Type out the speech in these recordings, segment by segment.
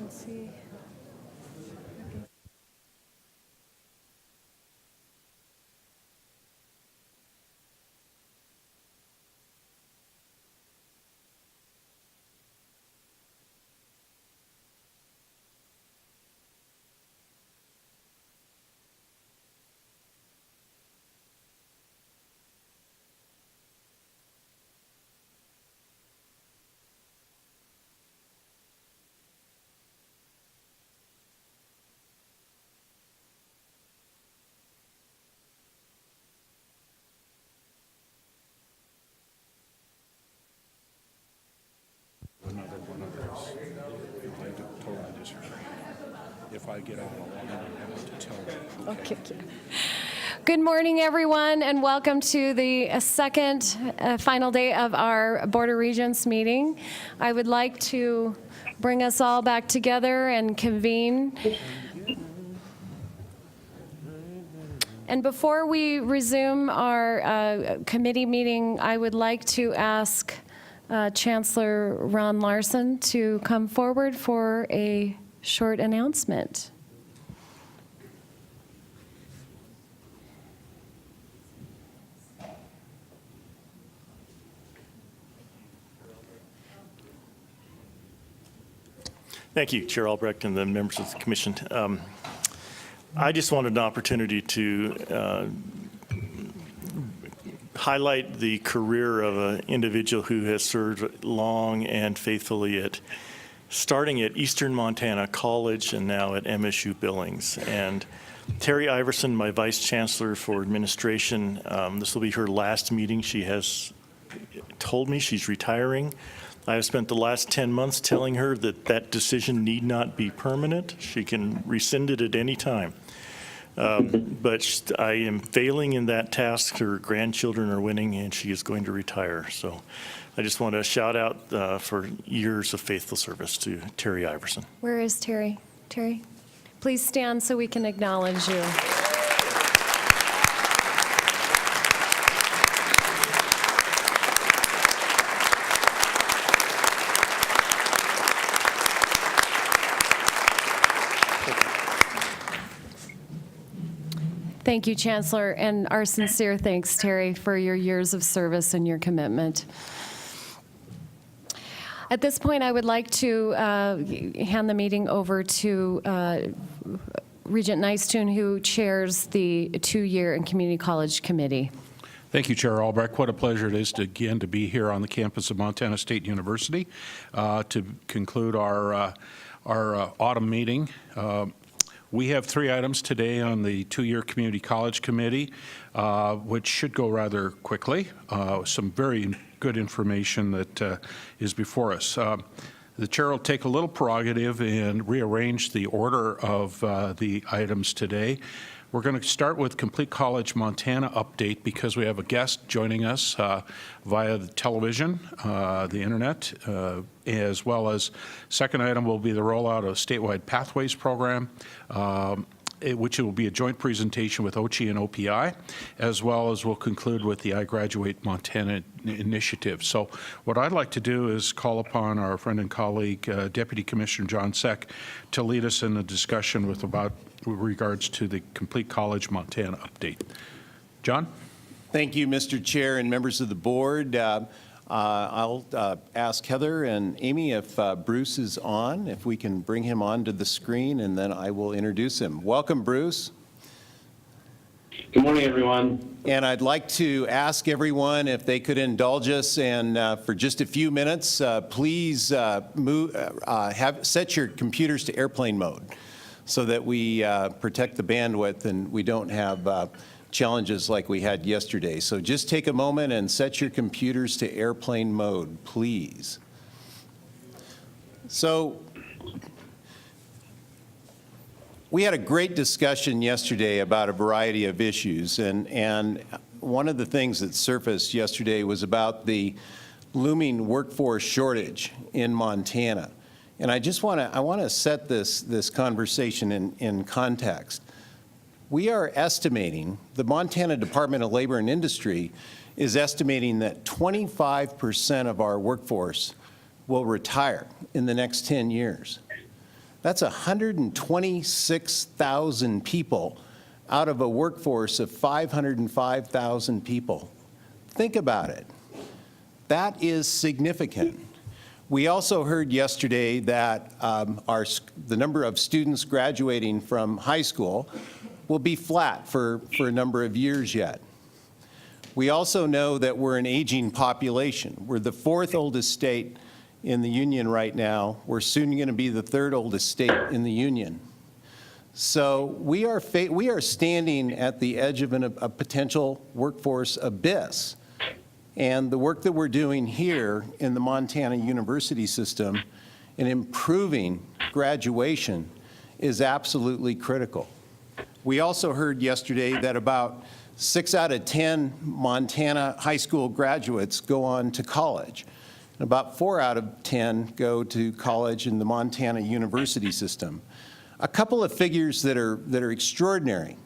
Let's see. If I get out, I'll to tell you. Okay. Good morning, everyone, and welcome to the second final day of our Board of Regents meeting. I would like to bring us all back together and convene. And before we resume our committee meeting, I would like to ask Chancellor Ron Larson to come forward for a short announcement. Thank you, Chair Albrecht and the members of the Commission. I just wanted an opportunity to highlight the career of an individual who has served long and faithfully starting at Eastern Montana College and now at MSU Billings. And Terry Iverson, my Vice Chancellor for Administration, this will be her last meeting. She has told me she's retiring. I have spent the last 10 months telling her that that decision need not be permanent. She can rescind it at any time. But I am failing in that task. Her grandchildren are winning, and she is going to retire. So I just want to shout out for years of faithful service to Terry Iverson. Where is Terry? Terry, please stand so we can acknowledge you. Thank you, Chancellor, and our sincere thanks, Terry, for your years of service and your commitment. At this point, I would like to hand the meeting over to Regent Nystuen, who chairs the 2-year and Community College Committee. Thank you, Chair Albrecht. What a pleasure it is to be here on the campus of Montana State University to conclude our autumn meeting. We have 3 items today on the 2-year Community College Committee, which should go rather quickly. Some very good information that is before us. The chair will take a little prerogative and rearrange the order of the items today. We're going to start with Complete College Montana update because we have a guest joining us via the television, the internet, as well as second item will be the rollout of statewide pathways program, which will be a joint presentation with OCHI and OPI, as well as we'll conclude with the I Graduate Montana initiative. So what I'd like to do is call upon our friend and colleague, Deputy Commissioner John Seck, to lead us in the discussion with regards to the Complete College Montana update. John? Thank you, Mr. Chair and members of the board. I'll ask Heather and Amy if Bruce is on, if we can bring him onto the screen, and then I will introduce him. Welcome, Bruce. Good morning, everyone. And I'd like to ask everyone if they could indulge us and for just a few minutes, please set your computers to airplane mode so that we protect the bandwidth and we don't have challenges like we had yesterday. So just take a moment and set your computers to airplane mode, please. So we had a great discussion yesterday about a variety of issues, and one of the things that surfaced yesterday was about the looming workforce shortage in Montana. And I want to set this conversation in context. We are estimating, the Montana Department of Labor and Industry is estimating that 25% of our workforce will retire in the next 10 years. That's 126,000 people out of a workforce of 505,000 people. Think about it. That is significant. We also heard yesterday that the number of students graduating from high school will be flat for a number of years yet. We also know that we're an aging population. We're the fourth oldest state in the union right now. We're soon going to be the third oldest state in the union. So we are standing at the edge of a potential workforce abyss. And the work that we're doing here in the Montana university system in improving graduation is absolutely critical. We also heard yesterday that about 6 out of 10 Montana high school graduates go on to college. And about 4 out of 10 go to college in the Montana university system. A couple of figures that are extraordinary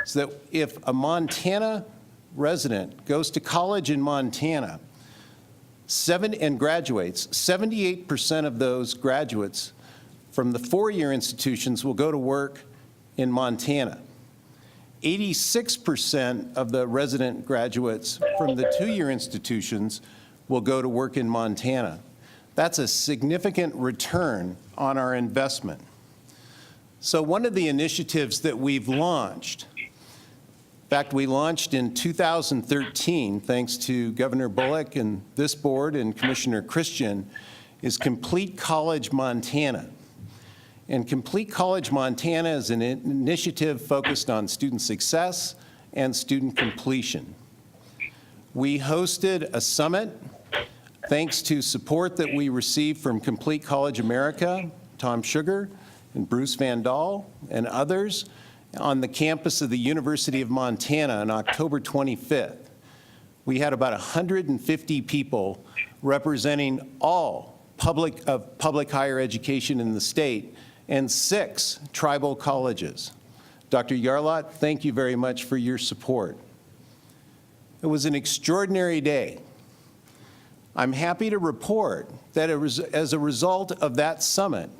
is that if a Montana resident goes to college in Montana and graduates, 78% of those graduates from the four-year institutions will go to work in Montana. 86% of the resident graduates from the two-year institutions will go to work in Montana. That's a significant return on our investment. So one of the initiatives that we've launched, in fact, we launched in 2013, thanks to Governor Bullock and this board and Commissioner Christian, is Complete College Montana. And Complete College Montana is an initiative focused on student success and student completion. We hosted a summit thanks to support that we received from Complete College America, Tom Sugar and Bruce Van Dahl and others, on the campus of the University of Montana on October 25th. We had about 150 people representing all public higher education in the state and 6 tribal colleges. Dr. Yarlott, thank you very much for your support. It was an extraordinary day. I'm happy to report that as a result of that summit,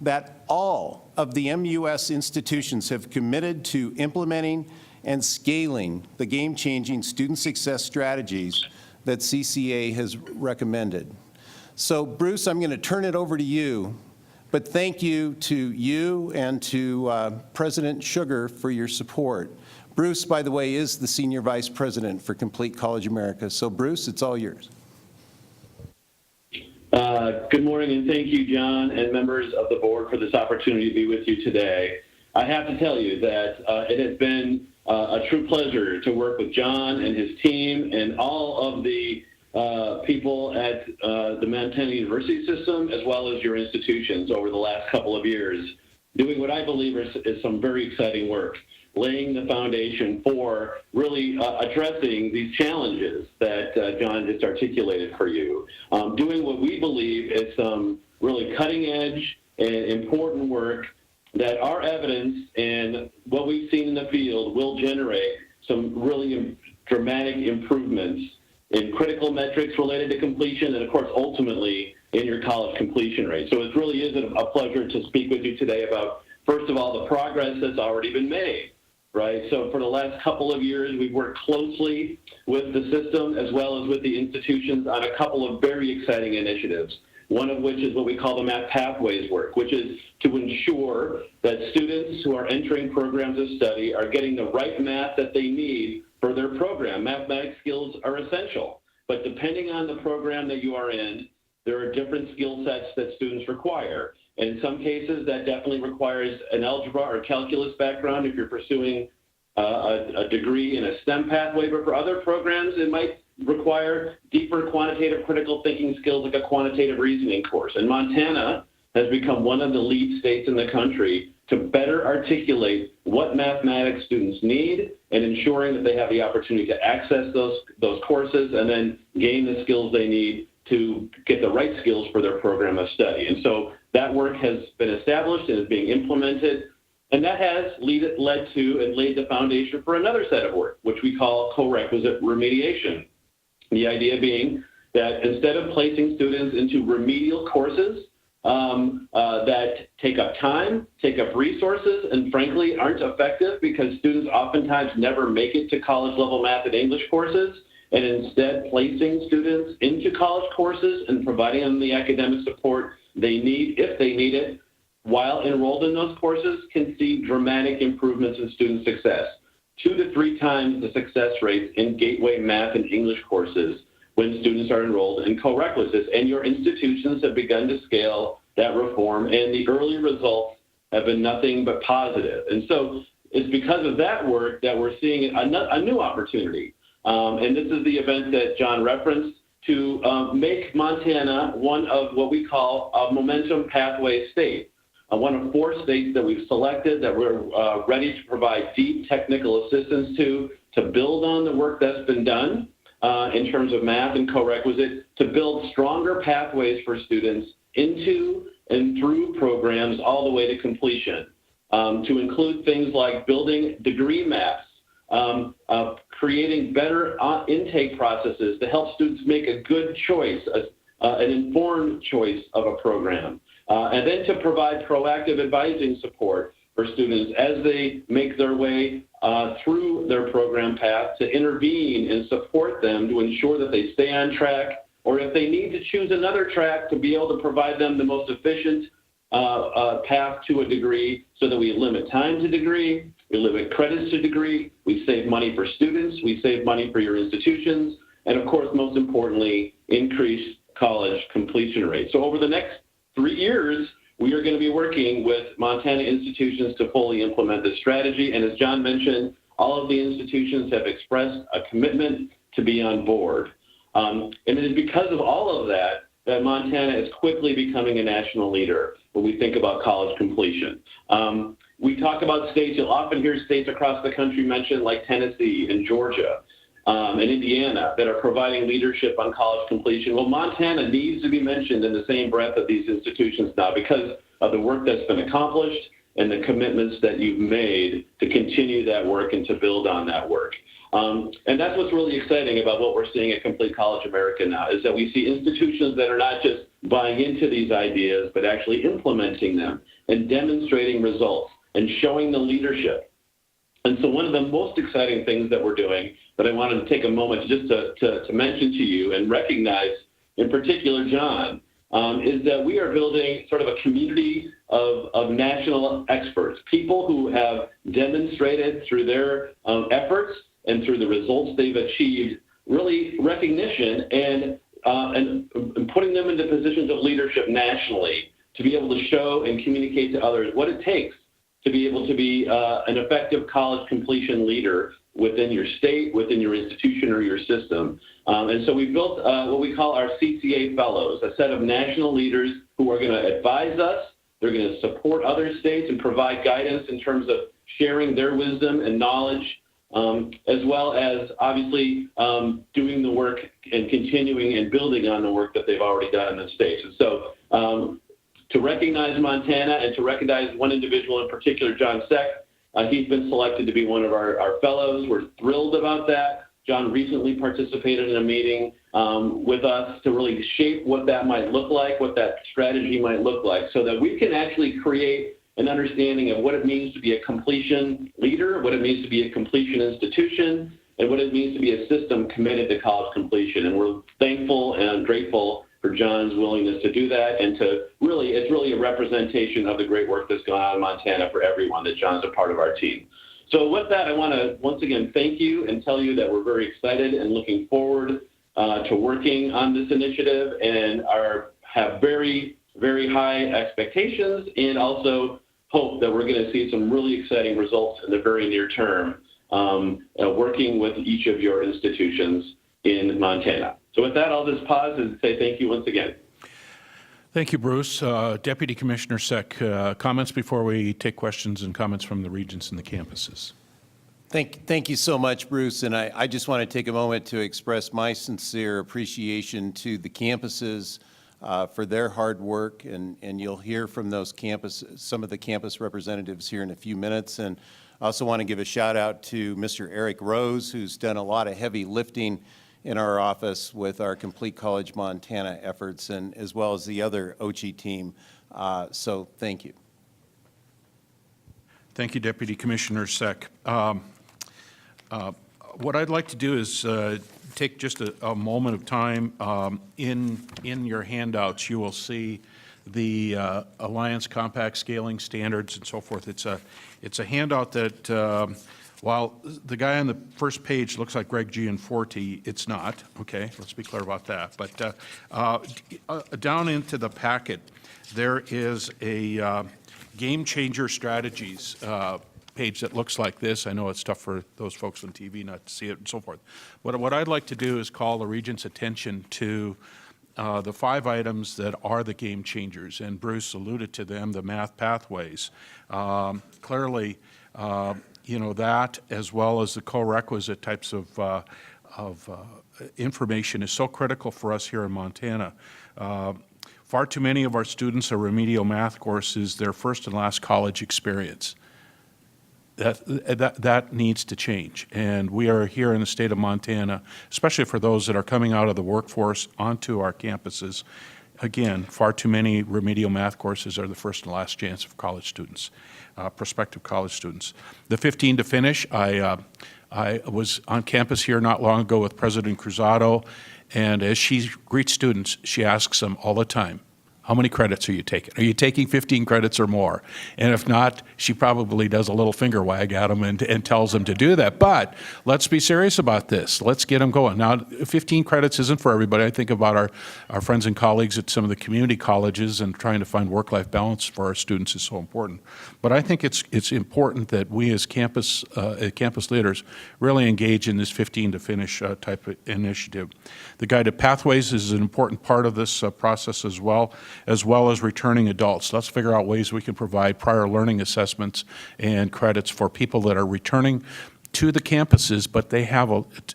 that all of the MUS institutions have committed to implementing and scaling the game-changing student success strategies that CCA has recommended. So, Bruce, I'm going to turn it over to you, but thank you to you and to President Sugar for your support. Bruce, by the way, is the Senior Vice President for Complete College America. So, Bruce, it's all yours. Good morning, and thank you, John, and members of the board for this opportunity to be with you today. I have to tell you that it has been a true pleasure to work with John and his team and all of the people at the Montana University system, as well as your institutions over the last couple of years, doing what I believe is some very exciting work, laying the foundation for really addressing these challenges that John just articulated for you, doing what we believe is some really cutting edge and important work that our evidence and what we've seen in the field will generate some really dramatic improvements in critical metrics related to completion and, of course, ultimately in your college completion rate. So it really is a pleasure to speak with you today about, first of all, the progress that's already been made. Right. So for the last couple of years, we've worked closely with the system as well as with the institutions on a couple of very exciting initiatives, one of which is what we call the Math Pathways work, which is to ensure that students who are entering programs of study are getting the right math that they need for their program. Mathematics skills are essential, but depending on the program that you are in, there are different skill sets that students require. And in some cases, that definitely requires an algebra or calculus background if you're pursuing a degree in a STEM pathway. But for other programs, it might require deeper quantitative critical thinking skills like a quantitative reasoning course. And Montana has become one of the lead states in the country to better articulate what mathematics students need and ensuring that they have the opportunity to access those courses and then gain the skills they need to get the right skills for their program of study. And so that work has been established and is being implemented, and that has led to and laid the foundation for another set of work, which we call co-requisite remediation. The idea being that instead of placing students into remedial courses that take up time, take up resources, and frankly aren't effective because students oftentimes never make it to college level math and English courses, and instead placing students into college courses and providing them the academic support they need, if they need it, while enrolled in those courses, can see dramatic improvements in student success. 2 to 3 times the success rates in gateway math and English courses when students are enrolled in co-requisites. And your institutions have begun to scale that reform, and the early results have been nothing but positive. And so it's because of that work that we're seeing a new opportunity. And this is the event that John referenced, to make Montana one of what we call a momentum pathway state. One of 4 states that we've selected that we're ready to provide deep technical assistance to build on the work that's been done in terms of math and co-requisite, to build stronger pathways for students into and through programs all the way to completion, to include things like building degree maps, creating better intake processes to help students make a good choice, an informed choice of a program, and then to provide proactive advising support for students as they make their way through their program path, to intervene and support them to ensure that they stay on track, or if they need to choose another track, to be able to provide them the most efficient path to a degree, so that we limit time to degree, we limit credits to degree, we save money for students, we save money for your institutions, and of course, most importantly, increase college completion rate. So over the next 3 years, we are going to be working with Montana institutions to fully implement this strategy. And as John mentioned, all of the institutions have expressed a commitment to be on board. And it is because of all of that that Montana is quickly becoming a national leader when we think about college completion. We talk about states, you'll often hear states across the country mentioned, like Tennessee and Georgia and Indiana, that are providing leadership on college completion. Well, Montana needs to be mentioned in the same breath of these institutions now, because of the work that's been accomplished and the commitments that you've made to continue that work and to build on that work. And that's what's really exciting about what we're seeing at Complete College America now, is that we see institutions that are not just buying into these ideas, but actually implementing them and demonstrating results and showing the leadership. And so one of the most exciting things that we're doing, that I wanted to take a moment just to mention to you and recognize, in particular, John, is that we are building sort of a community of national experts, people who have demonstrated through their efforts and through the results they've achieved, really recognition and putting them into positions of leadership nationally to be able to show and communicate to others what it takes to be able to be an effective college completion leader within your state, within your institution or your system. And so we built what we call our CCA Fellows, a set of national leaders who are going to advise us. They're going to support other states and provide guidance in terms of sharing their wisdom and knowledge, as well as obviously doing the work and continuing and building on the work that they've already done in the states. And so to recognize Montana and to recognize one individual in particular, John Seck, he's been selected to be one of our fellows. We're thrilled about that. John recently participated in a meeting with us to really shape what that might look like, what that strategy might look like, so that we can actually create an understanding of what it means to be a completion leader, what it means to be a completion institution, and what it means to be a system committed to college completion. And we're thankful and grateful for John's willingness to do that, and to really, it's really a representation of the great work that's gone on in Montana for everyone, that John's a part of our team. So with that, I want to once again thank you and tell you that we're very excited and looking forward to working on this initiative, and have very, very high expectations, and also hope that we're going to see some really exciting results in the very near term, working with each of your institutions in Montana. So with that, I'll just pause and say thank you once again. Thank you, Bruce. Deputy Commissioner Seck, comments before we take questions and comments from the regents and the campuses. Thank you so much, Bruce. And I just want to take a moment to express my sincere appreciation to the campuses for their hard work. And you'll hear from those some of the campus representatives here in a few minutes. And I also want to give a shout out to Mr. Eric Rose, who's done a lot of heavy lifting in our office with our Complete College Montana efforts, and as well as the other OCHI team So thank you. Thank you, Deputy Commissioner Seck. What I'd like to do is take just a moment of time. In your handouts, you will see the Alliance Compact Scaling Standards and so forth. It's a handout that, while the guy on the first page looks like Greg Gianforte, it's not. Okay, let's be clear about that. But down into the packet, there is a Game Changer Strategies page that looks like this. I know it's tough for those folks on TV not to see it and so forth. What I'd like to do is call the Regents' attention to the 5 items that are the game changers, and Bruce alluded to them, the math pathways. Clearly, that as well as the co-requisite types of information is so critical for us here in Montana. Far too many of our students are remedial math courses their first and last college experience. That needs to change, and we are here in the state of Montana, especially for those that are coming out of the workforce onto our campuses. Again, far too many remedial math courses are the first and last chance of college students, prospective college students. The 15 to finish, I was on campus here not long ago with President Cruzado, and as she greets students, she asks them all the time, how many credits are you taking? Are you taking 15 credits or more? And if not, she probably does a little finger wag at them and tells them to do that. But let's be serious about this. Let's get them going. Now, 15 credits isn't for everybody. I think about our friends and colleagues at some of the community colleges, and trying to find work-life balance for our students is so important. But I think it's important that we as campus leaders really engage in this 15 to finish type of initiative. The guided pathways is an important part of this process as well as returning adults. Let's figure out ways we can provide prior learning assessments and credits for people that are returning to the campuses, but they have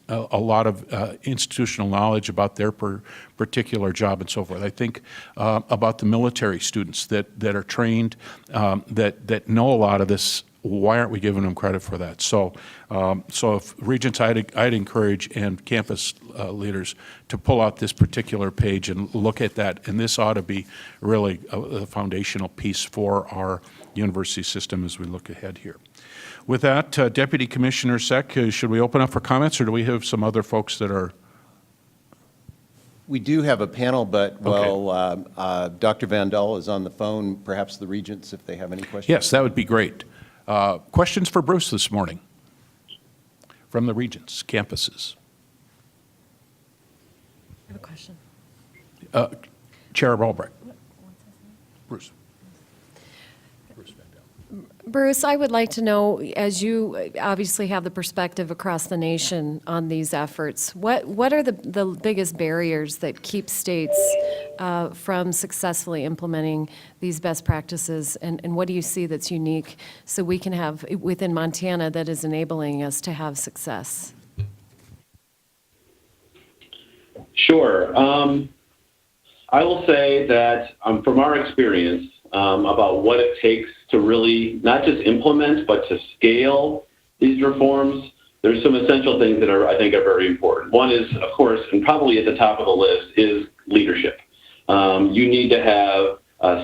a lot of institutional knowledge about their particular job and so forth. I think about the military students that are trained, that know a lot of this. Why aren't we giving them credit for that? So if Regents, I'd encourage, and campus leaders, to pull out this particular page and look at that. And this ought to be really a foundational piece for our university system as we look ahead here. With that, Deputy Commissioner Seck, should we open up for comments, or do we have some other folks that are? We do have a panel, but while Dr. Vandal is on the phone, perhaps the Regents, if they have any questions. Yes, that would be great. Questions for Bruce this morning from the Regents campuses? I have a question. Chair Albrecht. Bruce. Bruce, I would like to know, as you obviously have the perspective across the nation on these efforts, what are the biggest barriers that keep states from successfully implementing these best practices, and what do you see that's unique so we can have within Montana that is enabling us to have success? Sure. I will say that from our experience about what it takes to really not just implement, but to scale these reforms, there's some essential things that I think are very important. One is, of course, and probably at the top of the list, is leadership. You need to have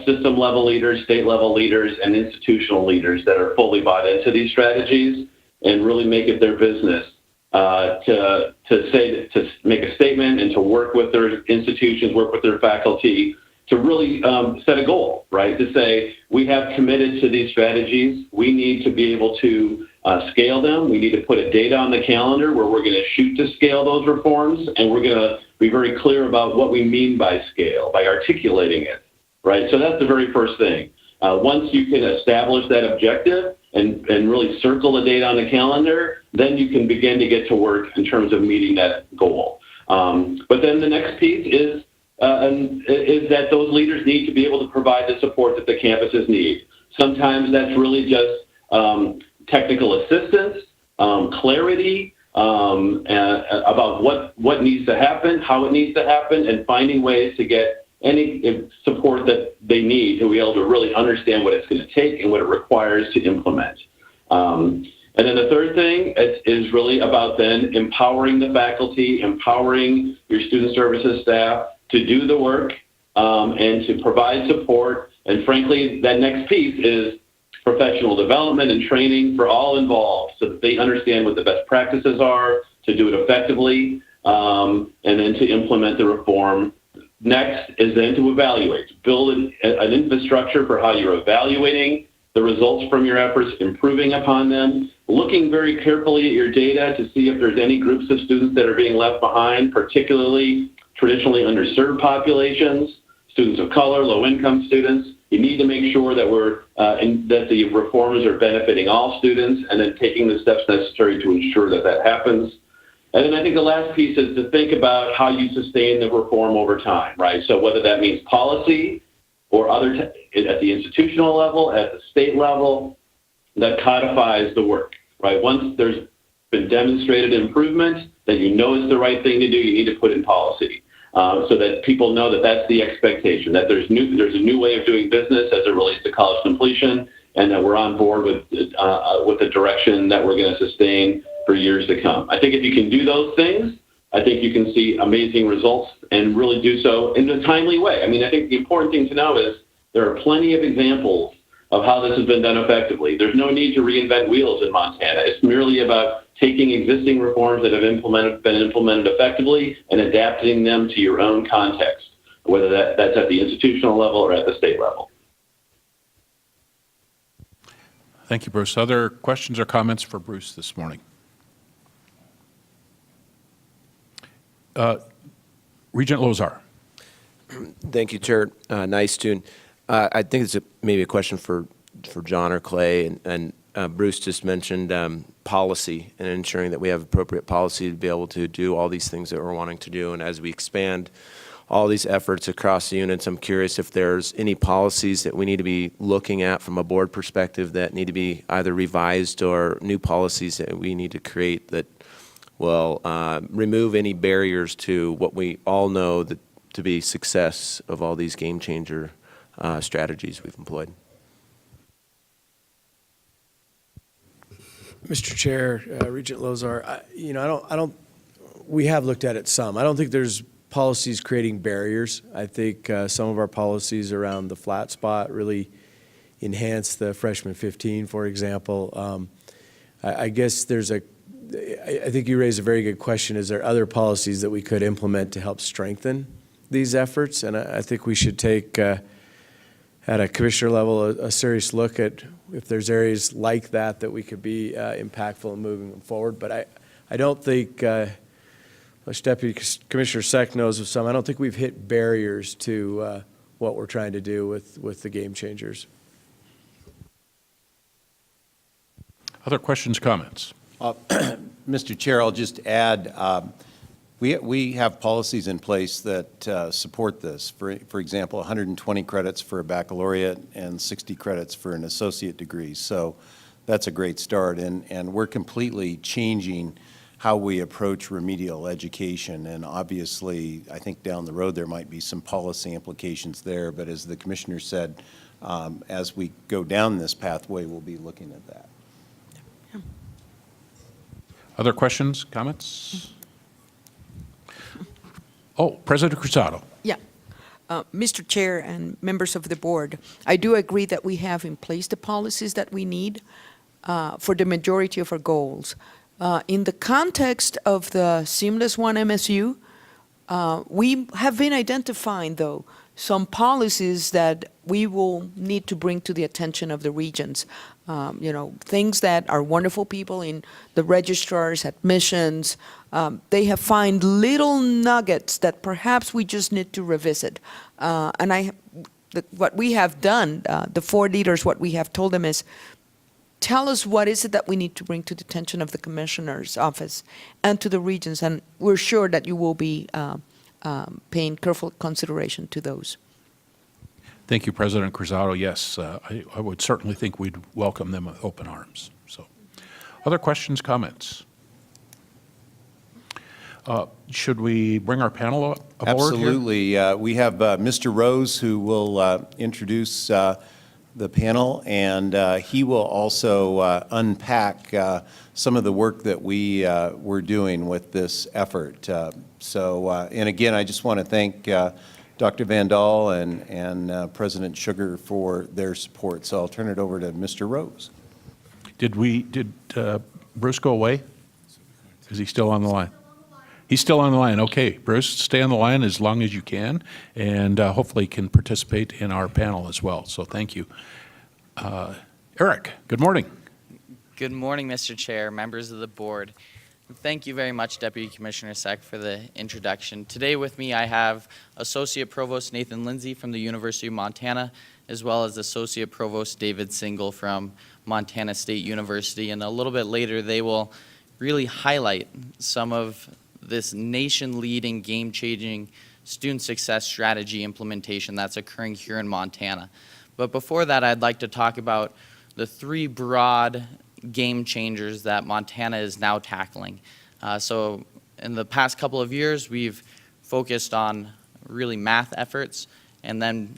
system-level leaders, state-level leaders, and institutional leaders that are fully bought into these strategies and really make it their business to make a statement and to work with their institutions, work with their faculty, to really set a goal, right? To say, we have committed to these strategies. We need to be able to scale them. We need to put a date on the calendar where we're going to shoot to scale those reforms, and we're going to be very clear about what we mean by scale, by articulating it, right? So that's the very first thing. Once you can establish that objective and really circle a date on the calendar, then you can begin to get to work in terms of meeting that goal. But then the next piece is that those leaders need to be able to provide the support that the campuses need. Sometimes that's really just technical assistance, clarity about what needs to happen, how it needs to happen, and finding ways to get any support that they need to be able to really understand what it's going to take and what it requires to implement. And then the third thing is really about then empowering the faculty, empowering your student services staff to do the work and to provide support And frankly, that next piece is professional development and training for all involved so that they understand what the best practices are to do it effectively, and then to implement the reform. Next is then to evaluate, build an infrastructure for how you're evaluating the results from your efforts, improving upon them, looking very carefully at your data to see if there's any groups of students that are being left behind, particularly traditionally underserved populations, students of color, low-income students. You need to make sure that that the reforms are benefiting all students, and then taking the steps necessary to ensure that that happens. And then I think the last piece is to think about how you sustain the reform over time, right? So whether that means policy or at the institutional level, at the state level, that codifies the work, right? Once there's been demonstrated improvement that you know is the right thing to do, you need to put in policy so that people know that that's the expectation, that there's a new way of doing business as it relates to college completion, and that we're on board with the direction that we're going to sustain for years to come. I think if you can do those things, I think you can see amazing results and really do so in a timely way. I mean, I think the important thing to know is there are plenty of examples of how this has been done effectively. There's no need to reinvent wheels in Montana. It's merely about taking existing reforms that have been implemented effectively and adapting them to your own context, whether that's at the institutional level or at the state level. Thank you, Bruce. Other questions or comments for Bruce this morning? Regent Lozar. Thank you, Chair. Nice tune. I think it's maybe a question for John or Clay, and Bruce just mentioned policy and ensuring that we have appropriate policy to be able to do all these things that we're wanting to do. And as we expand all these efforts across the units, I'm curious if there's any policies that we need to be looking at from a board perspective that need to be either revised, or new policies that we need to create that will remove any barriers to what we all know that to be success of all these game changer strategies we've employed. Mr. Chair, Regent Lozar, we have looked at it some. I don't think there's policies creating barriers. I think some of our policies around the flat spot really enhance the freshman 15, for example. I guess I think you raised a very good question. Is there other policies that we could implement to help strengthen these efforts? And I think we should take, at a commissioner level, a serious look at if there's areas like that we could be impactful in moving them forward. But I don't think, Deputy Commissioner Seck knows of some, I don't think we've hit barriers to what we're trying to do with the game changers. Other questions, comments? Mr. Chair, I'll just add, we have policies in place that support this. For example, 120 credits for a baccalaureate and 60 credits for an associate degree. So that's a great start, and we're completely changing how we approach remedial education. And obviously, I think down the road there might be some policy implications there, but as the Commissioner said, as we go down this pathway, we'll be looking at that. Other questions, comments? Oh, President Cruzado. Yeah. Mr. Chair and members of the board, I do agree that we have in place the policies that we need for the majority of our goals. In the context of the Seamless One MSU, we have been identifying, though, some policies that we will need to bring to the attention of the Regents. Things that our wonderful people in the registrars, admissions, they have found little nuggets that perhaps we just need to revisit. What we have done, the 4 leaders, what we have told them is, tell us what is it that we need to bring to the attention of the Commissioner's office and to the Regents, and we're sure that you will be paying careful consideration to those. Thank you, President Cruzado. Yes, I would certainly think we'd welcome them with open arms. So, other questions, comments? Should we bring our panel aboard Absolutely. here? We have Mr. Rose, who will introduce the panel, and he will also unpack some of the work that we're doing with this effort. And again, I just want to thank Dr. Van Dahl and President Sugar for their support. So I'll turn it over to Mr. Rose. Did Bruce go away? Is he still on the line? He's still on the line. Okay, Bruce, stay on the line as long as you can, and hopefully can participate in our panel as well. So thank you. Eric, good morning. Good morning, Mr. Chair, members of the board. Thank you very much, Deputy Commissioner Seck, for the introduction. Today with me I have Associate Provost Nathan Lindsay from the University of Montana, as well as Associate Provost David Single from Montana State University. And a little bit later they will really highlight some of this nation-leading, game-changing student success strategy implementation that's occurring here in Montana. But before that, I'd like to talk about the three broad game changers that Montana is now tackling. So in the past couple of years, we've focused on really math efforts, and then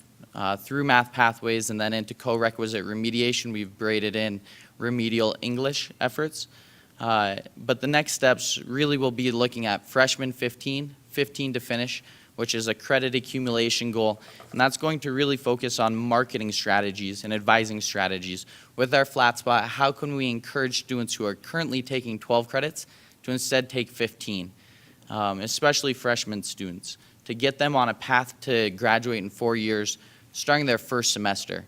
through math pathways and then into co-requisite remediation, we've braided in remedial English efforts. But the next steps really will be looking at freshman 15 to finish, which is a credit accumulation goal, and that's going to really focus on marketing strategies and advising strategies. With our flat spot, how can we encourage students who are currently taking 12 credits to instead take 15, especially freshman students, to get them on a path to graduate in 4 years, starting their first semester.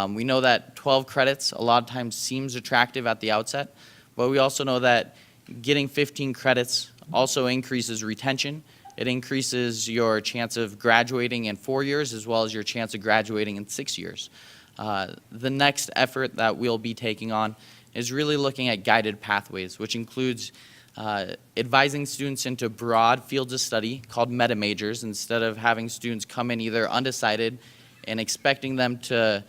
We know that 12 credits a lot of times seems attractive at the outset, but we also know that getting 15 credits also increases retention. It increases your chance of graduating in 4 years as well as your chance of graduating in 6 years. The next effort that we'll be taking on is really looking at guided pathways, which includes advising students into broad fields of study called meta majors instead of having students come in either undecided and expecting them to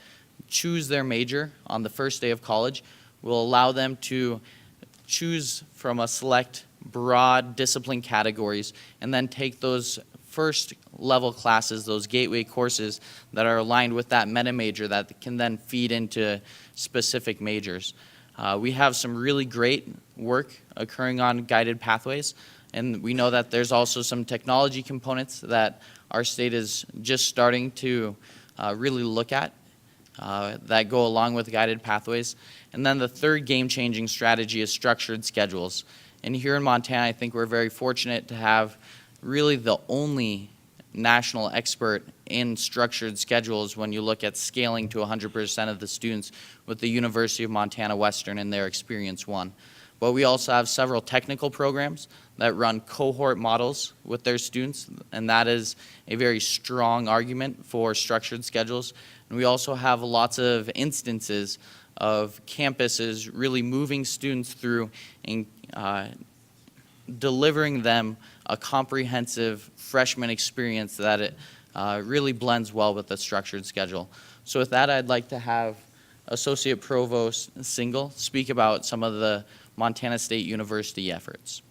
choose their major on the first day of college. We'll allow them to choose from a select broad discipline categories and then take those first level classes, those gateway courses that are aligned with that meta major that can then feed into specific majors. We have some really great work occurring on guided pathways, and we know that there's also some technology components that our state is just starting to really look at that go along with guided pathways. And then the third game-changing strategy is structured schedules. And here in Montana, I think we're very fortunate to have really the only national expert in structured schedules when you look at scaling to 100% of the students with the University of Montana Western and their Experience One. But we also have several technical programs that run cohort models with their students, and that is a very strong argument for structured schedules. And we also have lots of instances of campuses really moving students through and delivering them a comprehensive freshman experience that it really blends well with the structured schedule. So with that, I'd like to have Associate Provost Single speak about some of the Montana State University efforts.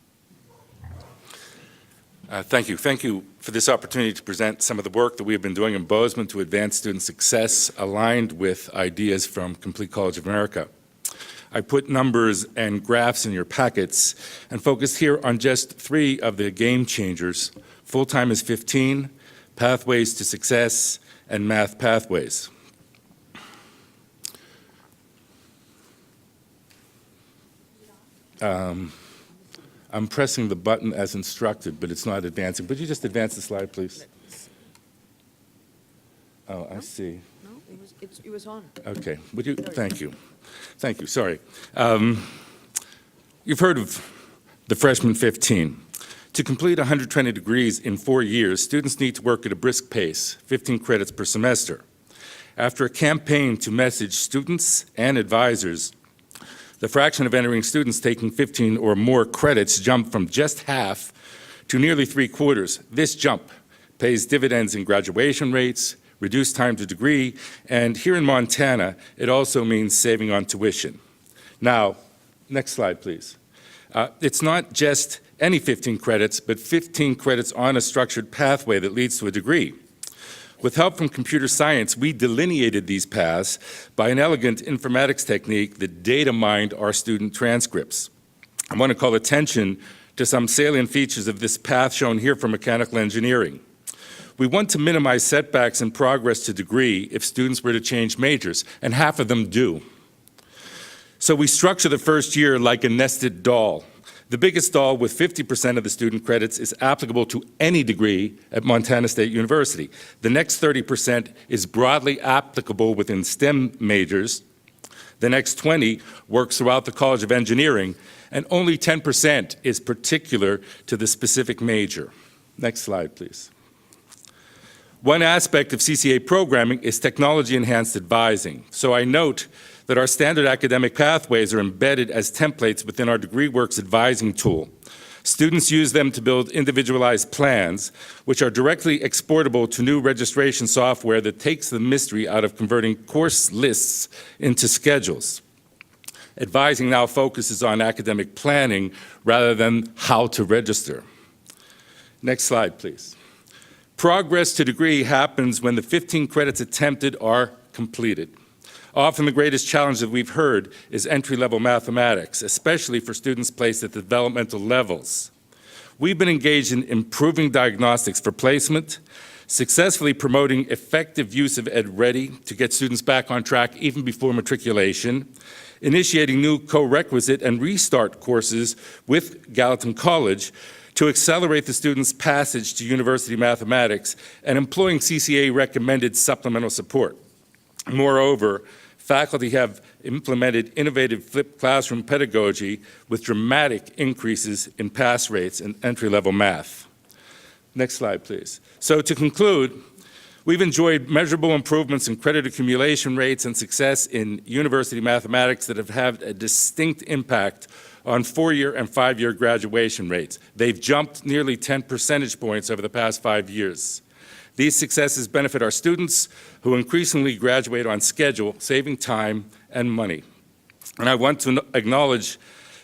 Thank you. Thank you for this opportunity to present some of the work that we have been doing in Bozeman to advance student success aligned with ideas from Complete College of America. I put numbers and graphs in your packets and focused here on just 3 of the game changers: full-time is 15, pathways to success, and math pathways. I'm pressing the button as instructed, but it's not advancing. Would you just advance the slide, please? Oh, I see. No, it was on. Okay. Would you? Thank you. Thank you. Sorry. You've heard of the freshman 15. To complete 120 degrees in 4 years, students need to work at a brisk pace, 15 credits per semester. After a campaign to message students and advisors, the fraction of entering students taking 15 or more credits jumped from just half to nearly 3/4. This jump pays dividends in graduation rates, reduced time to degree, and here in Montana, it also means saving on tuition. Now, next slide, please. It's not just any 15 credits, but 15 credits on a structured pathway that leads to a degree. With help from computer science, we delineated these paths by an elegant informatics technique that data mined our student transcripts. I want to call attention to some salient features of this path shown here for mechanical engineering. We want to minimize setbacks in progress to degree if students were to change majors, and half of them do. So we structure the first year like a nested doll. The biggest doll, with 50% of the student credits, is applicable to any degree at Montana State University. The next 30% is broadly applicable within STEM majors. The next 20 works throughout the College of Engineering, and only 10% is particular to the specific major. Next slide, please. One aspect of CCA programming is technology-enhanced advising. So I note that our standard academic pathways are embedded as templates within our DegreeWorks advising tool. Students use them to build individualized plans, which are directly exportable to new registration software that takes the mystery out of converting course lists into schedules. Advising now focuses on academic planning rather than how to register. Next slide, please. Progress to degree happens when the 15 credits attempted are completed. Often the greatest challenge that we've heard is entry-level mathematics, especially for students placed at the developmental levels. We've been engaged in improving diagnostics for placement, successfully promoting effective use of EdReady to get students back on track even before matriculation, initiating new co-requisite and restart courses with Gallatin College to accelerate the students' passage to university mathematics, and employing CCA-recommended supplemental support. Moreover, faculty have implemented innovative flipped classroom pedagogy with dramatic increases in pass rates in entry-level math. Next slide, please. So to conclude, we've enjoyed measurable improvements in credit accumulation rates and success in university mathematics that have had a distinct impact on 4-year and 5-year graduation rates. They've jumped nearly 10 percentage points over the past 5 years. These successes benefit our students, who increasingly graduate on schedule, saving time and money. And I want to acknowledge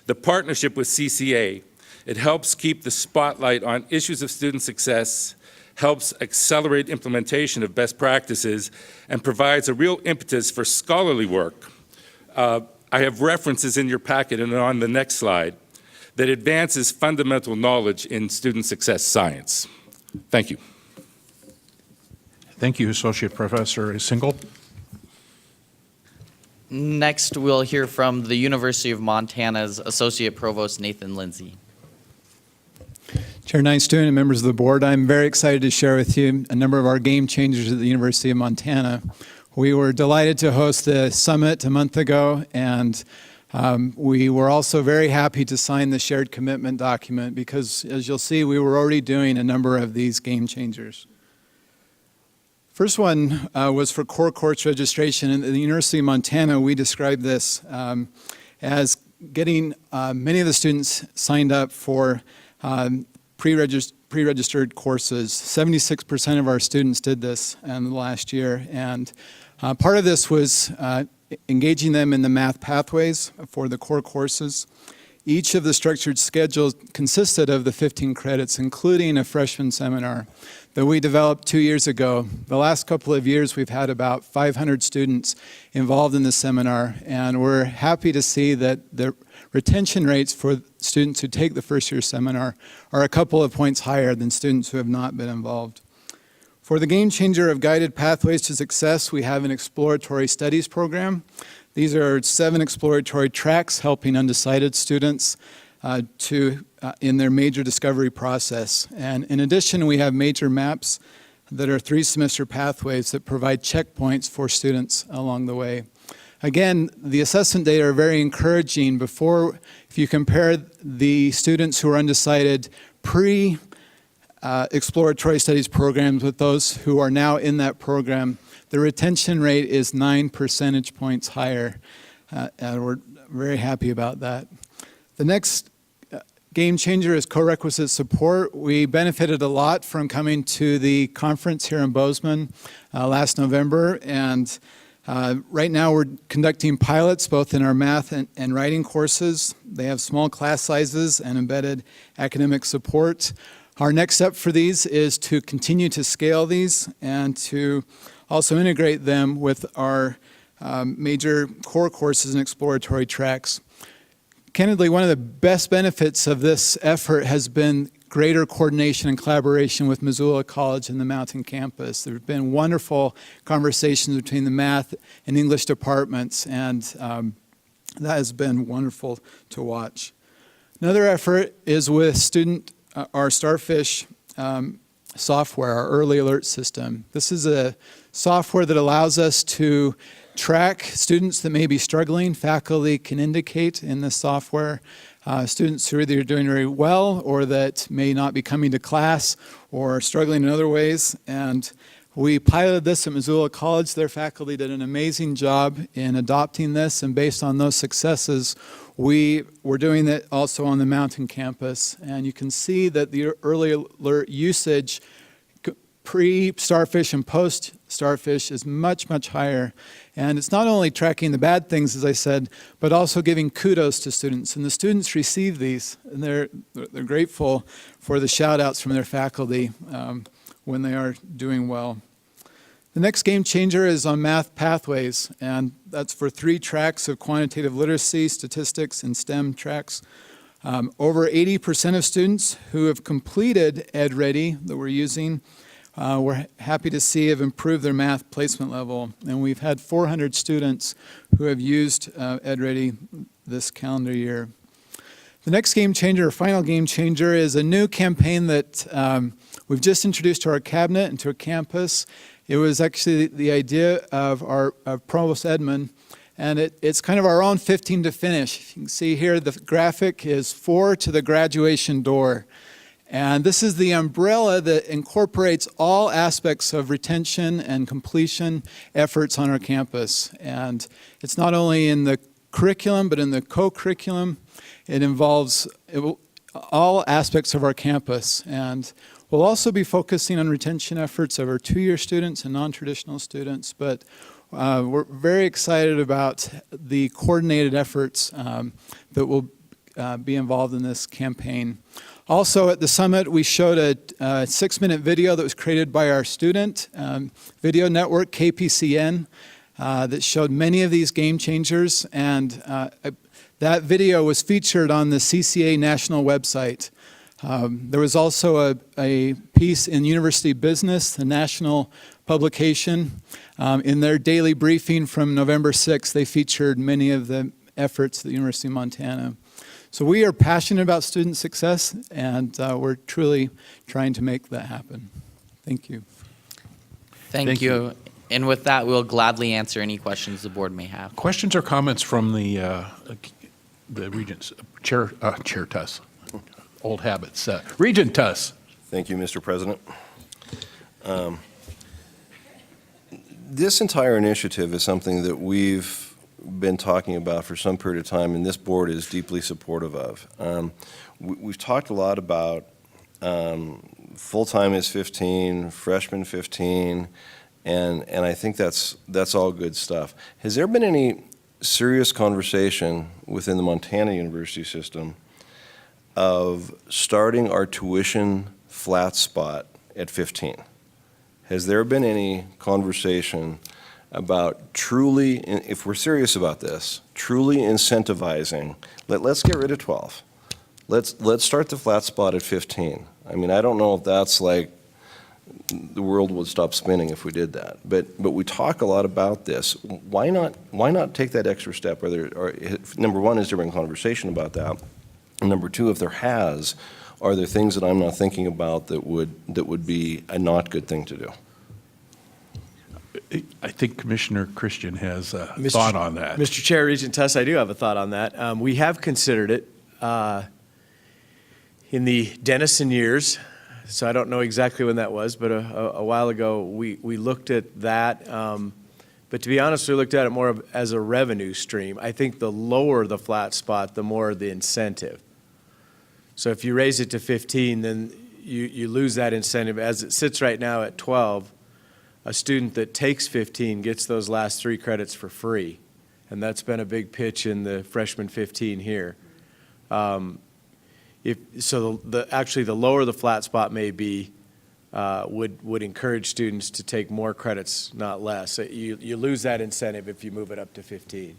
the partnership with CCA. It helps keep the spotlight on issues of student success, helps accelerate implementation of best practices, and provides a real impetus for scholarly work. I have references in your packet and on the next slide that advances fundamental knowledge in student success science. Thank you. Thank you, Associate Professor Single. Next, we'll hear from the University of Montana's Associate Provost Nathan Lindsay. Chair Nystuen and members of the board, I'm very excited to share with you a number of our game changers at the University of Montana. We were delighted to host the summit a month ago, and we were also very happy to sign the shared commitment document because, as you'll see, we were already doing a number of these game changers. First one was for core course registration. In the University of Montana, we describe this as getting many of the students signed up for pre-registered courses. 76% of our students did this in the last year, and part of this was engaging them in the math pathways for the core courses. Each of the structured schedules consisted of the 15 credits, including a freshman seminar that we developed 2 years ago. The last couple of years, we've had about 500 students involved in the seminar, and we're happy to see that the retention rates for students who take the first year seminar are a couple of points higher than students who have not been involved. For the game changer of guided pathways to success, we have an exploratory studies program. These are 7 exploratory tracks helping undecided students in their major discovery process. And in addition, we have major maps that are 3-semester pathways that provide checkpoints for students along the way. Again, the assessment data are very encouraging. If you compare the students who are undecided pre-exploratory studies programs with those who are now in that program, the retention rate is 9 percentage points higher, and we're very happy about that. The next game changer is co-requisite support. We benefited a lot from coming to the conference here in Bozeman last November, and right now we're conducting pilots both in our math and writing courses. They have small class sizes and embedded academic support. Our next step for these is to continue to scale these and to also integrate them with our major core courses and exploratory tracks. Candidly, one of the best benefits of this effort has been greater coordination and collaboration with Missoula College and the Mountain Campus. There have been wonderful conversations between the math and English departments, and that has been wonderful to watch. Another effort is with our Starfish software, our early alert system. This is a software that allows us to track students that may be struggling. Faculty can indicate in this software students who are either doing very well or that may not be coming to class or struggling in other ways. And we piloted this at Missoula College. Their faculty did an amazing job in adopting this, and based on those successes, we were doing it also on the Mountain Campus. And you can see that the early alert usage pre-Starfish and post-Starfish is much, much higher. And it's not only tracking the bad things, as I said, but also giving kudos to students. And the students receive these, and they're grateful for the shout-outs from their faculty when they are doing well. The next game changer is on math pathways, and that's for 3 tracks of quantitative literacy, statistics, and STEM tracks. Over 80% of students who have completed EdReady that we're using, we're happy to see have improved their math placement level. And we've had 400 students who have used EdReady this calendar year. The next game changer, or final game changer, is a new campaign that we've just introduced to our cabinet and to our campus. It was actually the idea of Provost Edmund, and it's kind of our own 15 to finish. You can see here the graphic is 4 to the graduation door. And this is the umbrella that incorporates all aspects of retention and completion efforts on our campus. And it's not only in the curriculum, but in the co-curriculum. It involves all aspects of our campus. And we'll also be focusing on retention efforts of our 2-year students and non-traditional students. But we're very excited about the coordinated efforts that will be involved in this campaign. Also at the summit, we showed a 6-minute video that was created by our student video network, KPCN, that showed many of these game changers. And that video was featured on the CCA national website. There was also a piece in University Business, the national publication. In their daily briefing from November 6th, they featured many of the efforts at the University of Montana. So we are passionate about student success, and we're truly trying to make that happen. Thank you. Thank you. And with that, we'll gladly answer any questions the board may have. Questions or comments from the Regents? Chair Tuss. Old habits. Regent Tuss. Thank you, Mr. President. This entire initiative is something that we've been talking about for some period of time, and this board is deeply supportive of. We've talked a lot about full-time is 15, freshman 15, and I think that's all good stuff. Has there been any serious conversation within the Montana University system of starting our tuition flat spot at 15? Has there been any conversation about truly, if we're serious about this, truly incentivizing, let's get rid of 12. Let's start the flat spot at 15. I mean, I don't know if that's like the world would stop spinning if we did that. But we talk a lot about this. Why not take that extra step? Number one, has there been conversation about that? And number two, if there has, are there things that I'm not thinking about that would be a not good thing to do? I think Commissioner Christian has a thought on that. Mr. Chair, Regent Tuss, I do have a thought on that. We have considered it in the Denison years, so I don't know exactly when that was, but a while ago we looked at that. But to be honest, we looked at it more as a revenue stream. I think the lower the flat spot, the more the incentive. So if you raise it to 15, then you lose that incentive. As it sits right now at 12, a student that takes 15 gets those last 3 credits for free. And that's been a big pitch in the freshman 15 here. Actually, the lower the flat spot may be, would encourage students to take more credits, not less. You lose that incentive if you move it up to 15.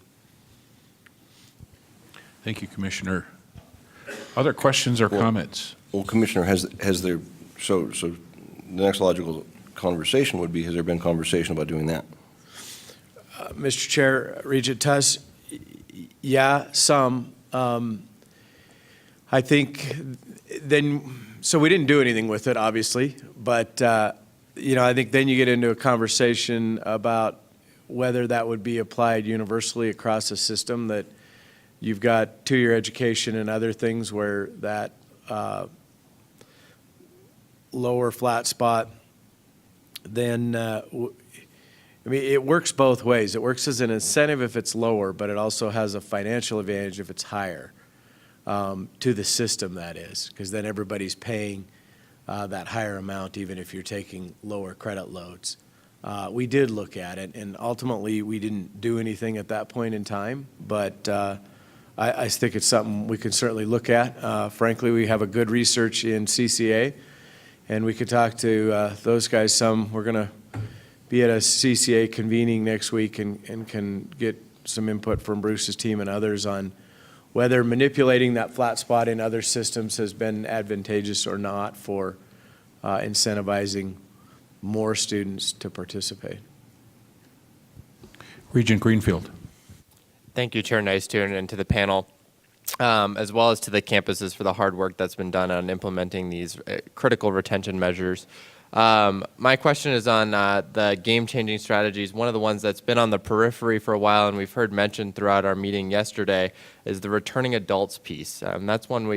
Thank you, Commissioner. Other questions or comments? Well, Commissioner, has there, so the next logical conversation would be, has there been conversation about doing that? Mr. Chair, Regent Tuss, yeah, some. I think then, so we didn't do anything with it, obviously, but, I think then you get into a conversation about whether that would be applied universally across a system, that you've got two-year education and other things where that lower flat spot, then, it works both ways. It works as an incentive if it's lower, but it also has a financial advantage if it's higher, to the system, that is, because then everybody's paying that higher amount even if you're taking lower credit loads. We did look at it, and ultimately we didn't do anything at that point in time, but I think it's something we can certainly look at. Frankly, we have a good research in CCA, and we could talk to those guys some. We're going to be at a CCA convening next week and can get some input from Bruce's team and others on whether manipulating that flat spot in other systems has been advantageous or not for incentivizing more students to participate. Regent Greenfield. Thank you, Chair Nystuen, and to the panel, as well as to the campuses for the hard work that's been done on implementing these critical retention measures. My question is on the game-changing strategies. One of the ones that's been on the periphery for a while, and we've heard mentioned throughout our meeting yesterday, is the returning adults piece. That's one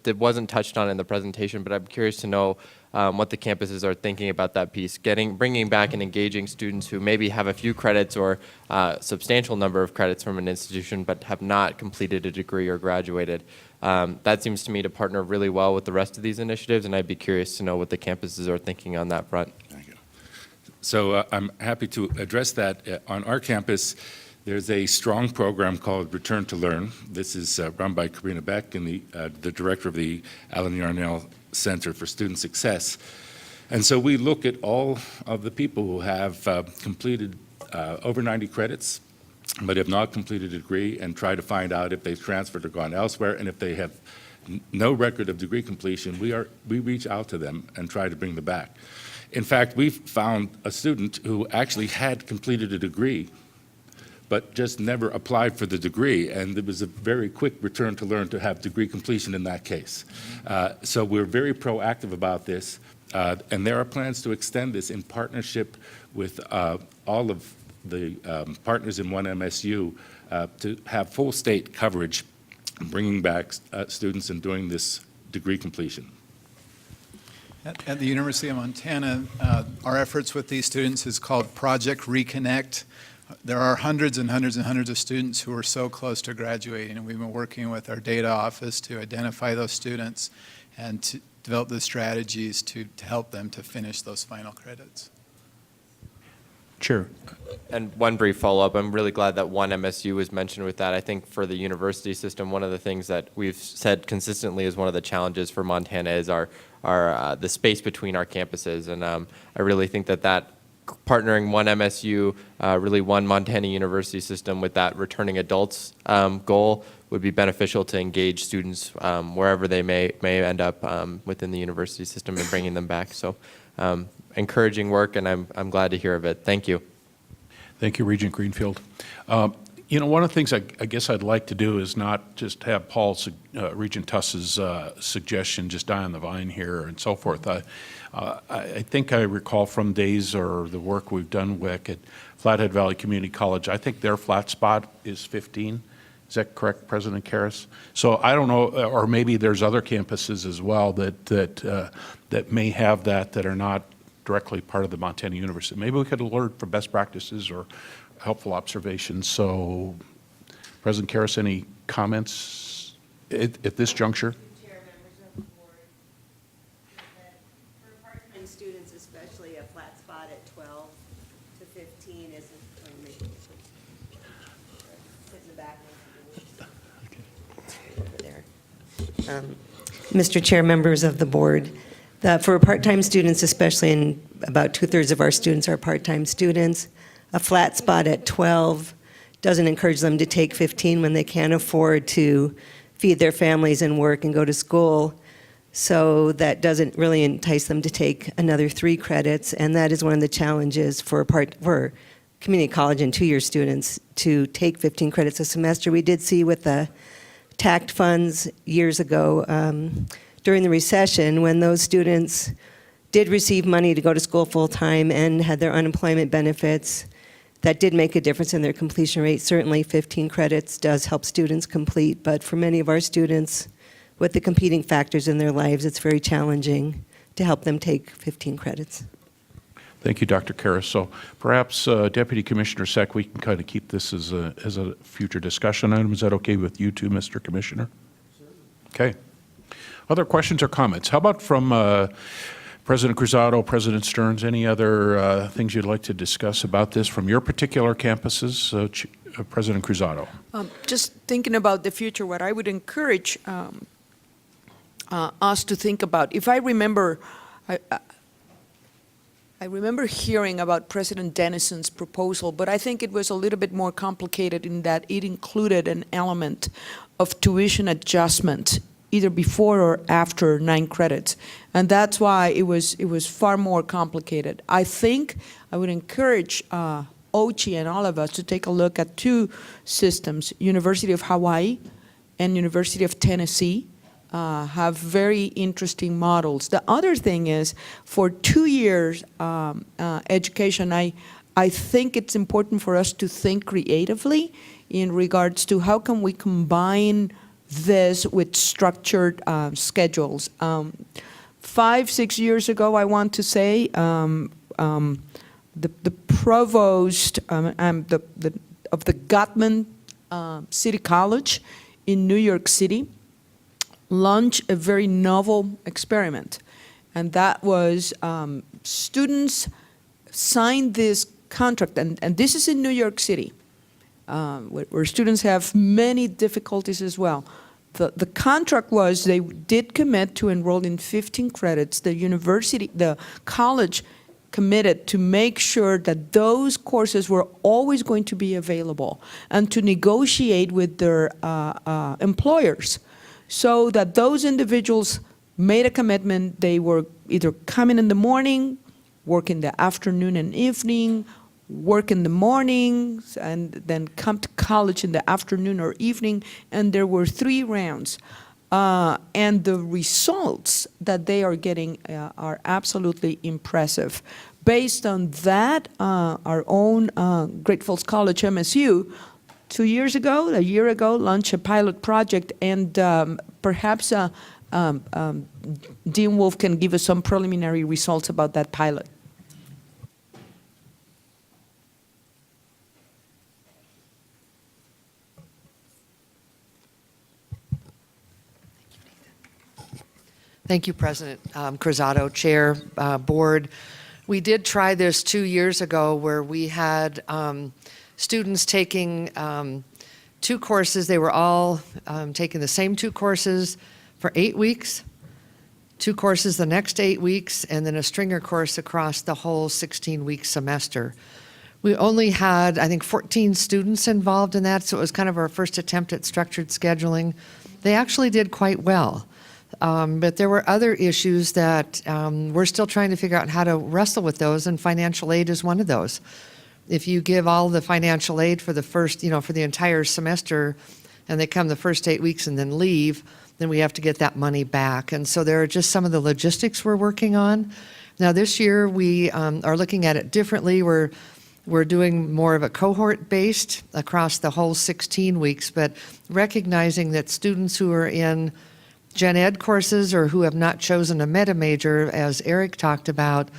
that wasn't touched on in the presentation, but I'm curious to know what the campuses are thinking about that piece, bringing back and engaging students who maybe have a few credits or a substantial number of credits from an institution but have not completed a degree or graduated. That seems to me to partner really well with the rest of these initiatives, and I'd be curious to know what the campuses are thinking on that front. Thank you. So I'm happy to address that. On our campus, there's a strong program called Return to Learn. This is run by Karina Beck and the director of the Alan Yarnell Center for Student Success. And so we look at all of the people who have completed over 90 credits, but have not completed a degree, and try to find out if they've transferred or gone elsewhere. And if they have no record of degree completion, we reach out to them and try to bring them back. In fact, we've found a student who actually had completed a degree, but just never applied for the degree, and it was a very quick return to learn to have degree completion in that case. So we're very proactive about this, and there are plans to extend this in partnership with all of the partners in 1MSU to have full state coverage, bringing back students and doing this degree completion. At the University of Montana, our efforts with these students is called Project Reconnect. There are hundreds and hundreds and hundreds of students who are so close to graduating, and we've been working with our data office to identify those students and to develop the strategies to help them to finish those final credits. Chair. And one brief follow-up. I'm really glad that 1MSU was mentioned with that. I think for the university system, one of the things that we've said consistently is one of the challenges for Montana is the space between our campuses. And I really think that partnering 1MSU, really one Montana University system with that returning adults goal would be beneficial to engage students wherever they may end up within the university system and bringing them back. So encouraging work, and I'm glad to hear of it. Thank you. Thank you, Regent Greenfield. One of the things I guess I'd like to do is not just have Regent Tuss's suggestion just die on the vine here and so forth. I think I recall from days or the work we've done at Flathead Valley Community College, I think their flat spot is 15. Is that correct, President Karras? So I don't know, or maybe there's other campuses as well that may have that are not directly part of the Montana University. Maybe we could learn from best practices or helpful observations. So, President Karras, any comments at this juncture? Chair, members of the board, that for part-time students, especially a flat spot at 12 to 15 isn't going to make a difference. Sit in the back. Over there. Mr. Chair, members of the board, that for part-time students, especially, and about 2/3 of our students are part-time students, a flat spot at 12 doesn't encourage them to take 15 when they can't afford to feed their families and work and go to school. So that doesn't really entice them to take another 3 credits, and that is one of the challenges for community college and 2-year students to take 15 credits a semester. We did see with the TACT funds years ago during the recession, when those students did receive money to go to school full-time and had their unemployment benefits, that did make a difference in their completion rate. Certainly 15 credits does help students complete, but for many of our students, with the competing factors in their lives, it's very challenging to help them take 15 credits. Thank you, Dr. Karras. So perhaps, Deputy Commissioner Seck, we can kind of keep this as a future discussion item. Is that okay with you too, Mr. Commissioner? Okay. Other questions or comments? How about from President Cruzado, President Stearns, any other things you'd like to discuss about this from your particular campuses? President Cruzado. Just thinking about the future, what I would encourage us to think about, if I remember, I remember hearing about President Denison's proposal, but I think it was a little bit more complicated in that it included an element of tuition adjustment, either before or after 9 credits. And that's why it was far more complicated. I think I would encourage Ochi and all of us to take a look at 2 systems. University of Hawaii and University of Tennessee have very interesting models. The other thing is, for 2 years education, I think it's important for us to think creatively in regards to how can we combine this with structured schedules. 5-6 years ago, I want to say, the provost of the Gottman City College in New York City launched a very novel experiment. And that was students signed this contract, and this is in New York City, where students have many difficulties as well. The contract was they did commit to enroll in 15 credits. The college committed to make sure that those courses were always going to be available and to negotiate with their employers so that those individuals made a commitment. They were either coming in the morning, work in the afternoon and evening, work in the mornings, and then come to college in the afternoon or evening, and there were 3 rounds. And the results that they are getting are absolutely impressive. Based on that, our own Great Falls College, MSU, a year ago, launched a pilot project, and perhaps Dean Wolf can give us some preliminary results about that pilot. Thank you, President Cruzado, Chair, Board. We did try this 2 years ago where we had students taking 2 courses. They were all taking the same 2 courses for 8 weeks, 2 courses the next 8 weeks, and then a stringer course across the whole 16-week semester. We only had, I think, 14 students involved in that, so it was kind of our first attempt at structured scheduling. They actually did quite well. But there were other issues that we're still trying to figure out how to wrestle with those, and financial aid is one of those. If you give all the financial aid for the first, for the entire semester, and they come the first 8 weeks and then leave, then we have to get that money back. And so there are just some of the logistics we're working on. Now this year we are looking at it differently. We're doing more of a cohort-based across the whole 16 weeks, but recognizing that students who are in Gen Ed courses or who have not chosen a meta major, as Eric talked about,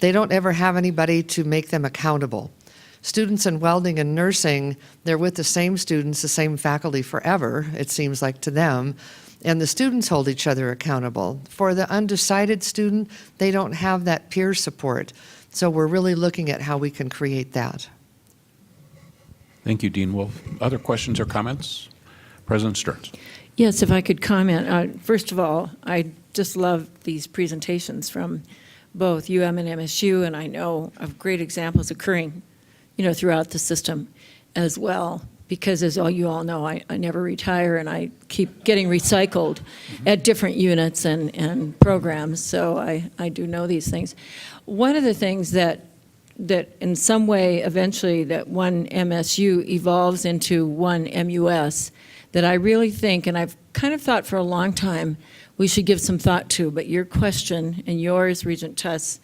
they don't ever have anybody to make them accountable. Students in welding and nursing, they're with the same students, the same faculty forever, it seems like to them, and the students hold each other accountable. For the undecided student, they don't have that peer support. So we're really looking at how we can create that. Thank you, Dean Wolf. Other questions or comments? President Stearns. Yes, if I could comment. First of all, I just love these presentations from both UM and MSU, and I know of great examples occurring, throughout the system as well. because as all you all know, I never retire and I keep getting recycled at different units and programs, so I do know these things. One of the things that in some way eventually that one MSU evolves into one MUS that I really think, and I've kind of thought for a long time, we should give some thought to, but your question and yours, Regent Tuss,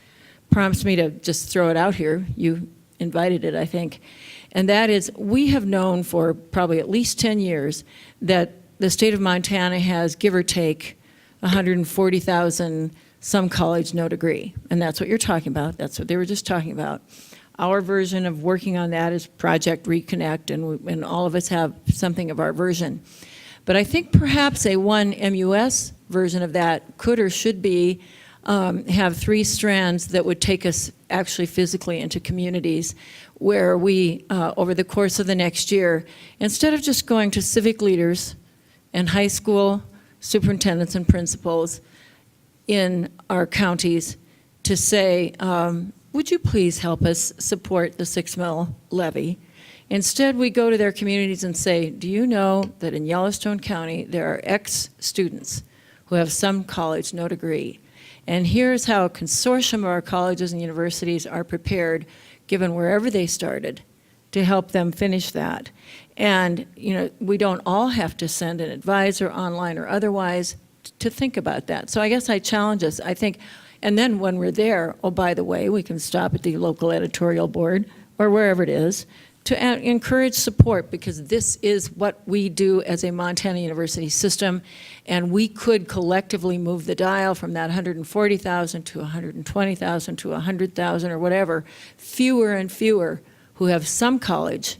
prompts me to just throw it out here. You invited it, I think. And that is, we have known for probably at least 10 years that the state of Montana has, give or take, 140,000 some college, no degree. And that's what you're talking about. That's what they were just talking about. Our version of working on that is Project Reconnect, and all of us have something of our version. But I think perhaps a one MUS version of that could or should be have 3 strands that would take us actually physically into communities where we, over the course of the next year, instead of just going to civic leaders and high school superintendents and principals in our counties to say, would you please help us support the 6 mil levy? Instead, we go to their communities and say, do you know that in Yellowstone County there are X students who have some college, no degree? And here's how a consortium of our colleges and universities are prepared, given wherever they started, to help them finish that. And we don't all have to send an advisor online or otherwise to think about that. So I guess I challenge us, I think, and then when we're there, oh, by the way, we can stop at the local editorial board or wherever it is to encourage support, because this is what we do as a Montana University system, and we could collectively move the dial from that 140,000 to 120,000 to 100,000 or whatever, fewer and fewer who have some college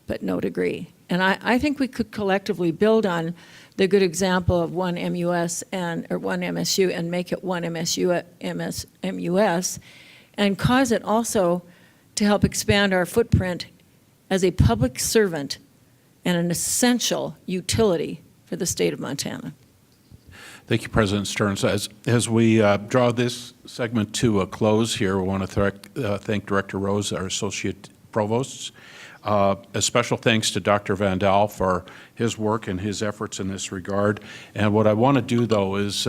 but no degree. And I think we could collectively build on the good example of one MUS or one MSU and make it one MUS, and cause it also to help expand our footprint as a public servant and an essential utility for the state of Montana. Thank you, President Stearns. As we draw this segment to a close here, we want to thank Director Rose, our Associate Provosts. A special thanks to Dr. Vandal for his work and his efforts in this regard. And what I want to do, though, is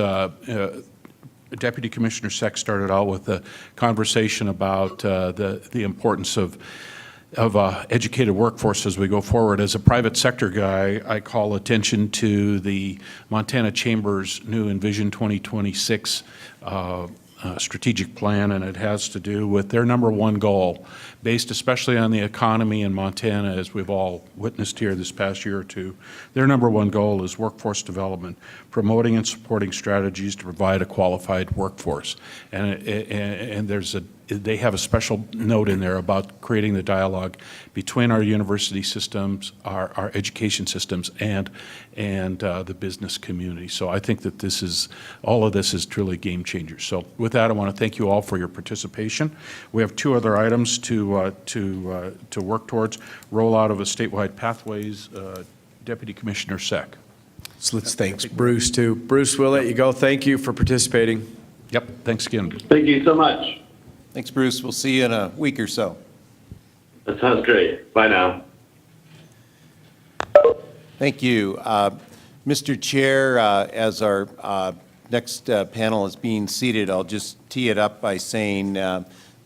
Deputy Commissioner Seck started out with a conversation about the importance of educated workforce as we go forward. As a private sector guy, I call attention to the Montana Chamber's new Envision 2026 strategic plan, and it has to do with their #1 goal, based especially on the economy in Montana, as we've all witnessed here this past year or two. Their #1 goal is workforce development, promoting and supporting strategies to provide a qualified workforce. And they have a special note in there about creating the dialogue between our university systems, our education systems, and the business community. So I think that all of this is truly game changers. So with that, I want to thank you all for your participation. We have 2 other items to work towards. Rollout of a statewide pathways. Deputy Commissioner Seck. So let's thank Bruce too. Bruce, we'll let you go. Thank you for participating. Yep, thanks again. Thank you so much. Thanks, Bruce. We'll see you in a week or so. That sounds great. Bye now. Thank you. Mr. Chair, as our next panel is being seated, I'll just tee it up by saying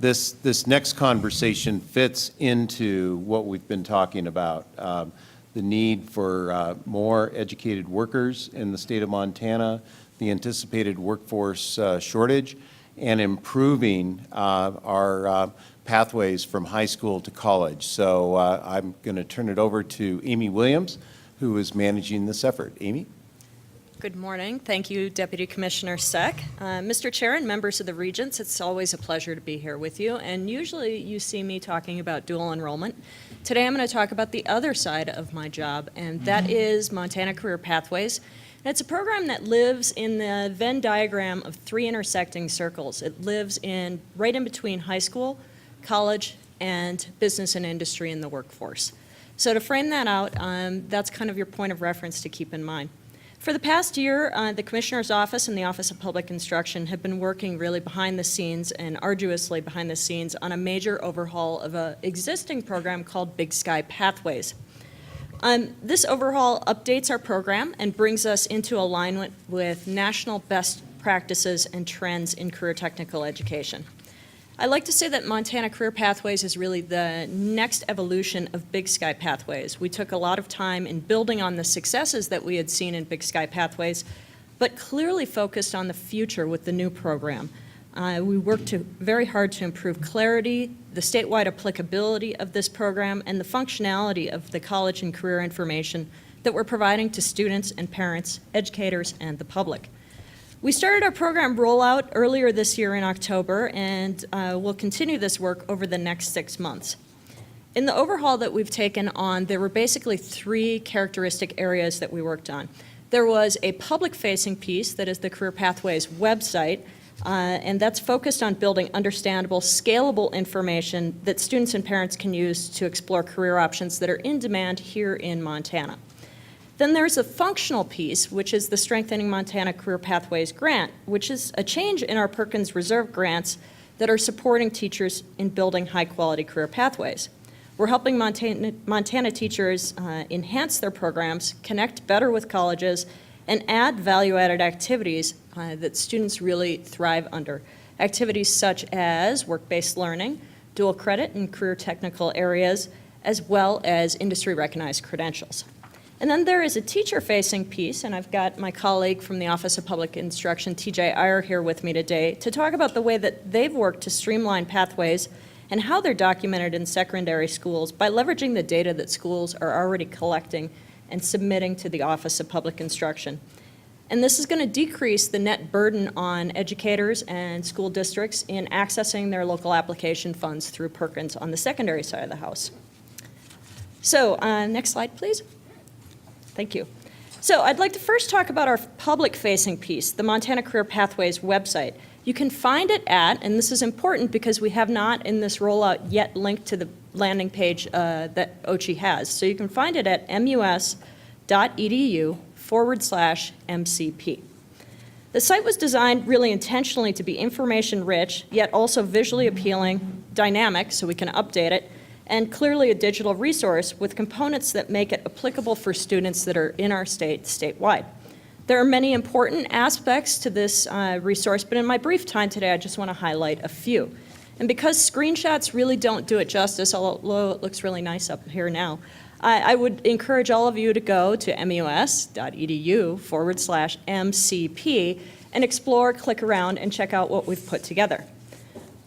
this next conversation fits into what we've been talking about, the need for more educated workers in the state of Montana, the anticipated workforce shortage, and improving our pathways from high school to college. So I'm going to turn it over to Amy Williams, who is managing this effort. Amy? Good morning. Thank you, Deputy Commissioner Seck. Mr. Chair and members of the Regents, it's always a pleasure to be here with you. And usually you see me talking about dual enrollment. Today I'm going to talk about the other side of my job, and that is Montana Career Pathways. And it's a program that lives in the Venn diagram of 3 intersecting circles. It lives right in between high school, college, and business and industry in the workforce. So to frame that out, that's kind of your point of reference to keep in mind. For the past year, the Commissioner's Office and the Office of Public Instruction have been working really behind the scenes and arduously behind the scenes on a major overhaul of an existing program called Big Sky Pathways. This overhaul updates our program and brings us into alignment with national best practices and trends in career technical education. I like to say that Montana Career Pathways is really the next evolution of Big Sky Pathways. We took a lot of time in building on the successes that we had seen in Big Sky Pathways, but clearly focused on the future with the new program. We worked very hard to improve clarity, the statewide applicability of this program, and the functionality of the college and career information that we're providing to students and parents, educators, and the public. We started our program rollout earlier this year in October, and we'll continue this work over the next 6 months. In the overhaul that we've taken on, there were basically 3 characteristic areas that we worked on. There was a public-facing piece that is the Career Pathways website, and that's focused on building understandable, scalable information that students and parents can use to explore career options that are in demand here in Montana. Then there's a functional piece, which is the Strengthening Montana Career Pathways grant, which is a change in our Perkins Reserve grants that are supporting teachers in building high-quality career pathways. We're helping Montana teachers enhance their programs, connect better with colleges, and add value-added activities that students really thrive under. Activities such as work-based learning, dual credit in career technical areas, as well as industry-recognized credentials. And then there is a teacher-facing piece, and I've got my colleague from the Office of Public Instruction, TJ Iyer, here with me today to talk about the way that they've worked to streamline pathways and how they're documented in secondary schools by leveraging the data that schools are already collecting and submitting to the Office of Public Instruction. And this is going to decrease the net burden on educators and school districts in accessing their local application funds through Perkins on the secondary side of the house. So next slide, please. Thank you. So I'd like to first talk about our public-facing piece, the Montana Career Pathways website. You can find it at, and this is important because we have not in this rollout yet linked to the landing page that OCHI has. So you can find it at mus.edu/MCP. The site was designed really intentionally to be information-rich, yet also visually appealing, dynamic, so we can update it, and clearly a digital resource with components that make it applicable for students that are in our state, statewide. There are many important aspects to this resource, but in my brief time today, I just want to highlight a few. And because screenshots really don't do it justice, although it looks really nice up here now, I would encourage all of you to go to mus.edu/MCP and explore, click around, and check out what we've put together.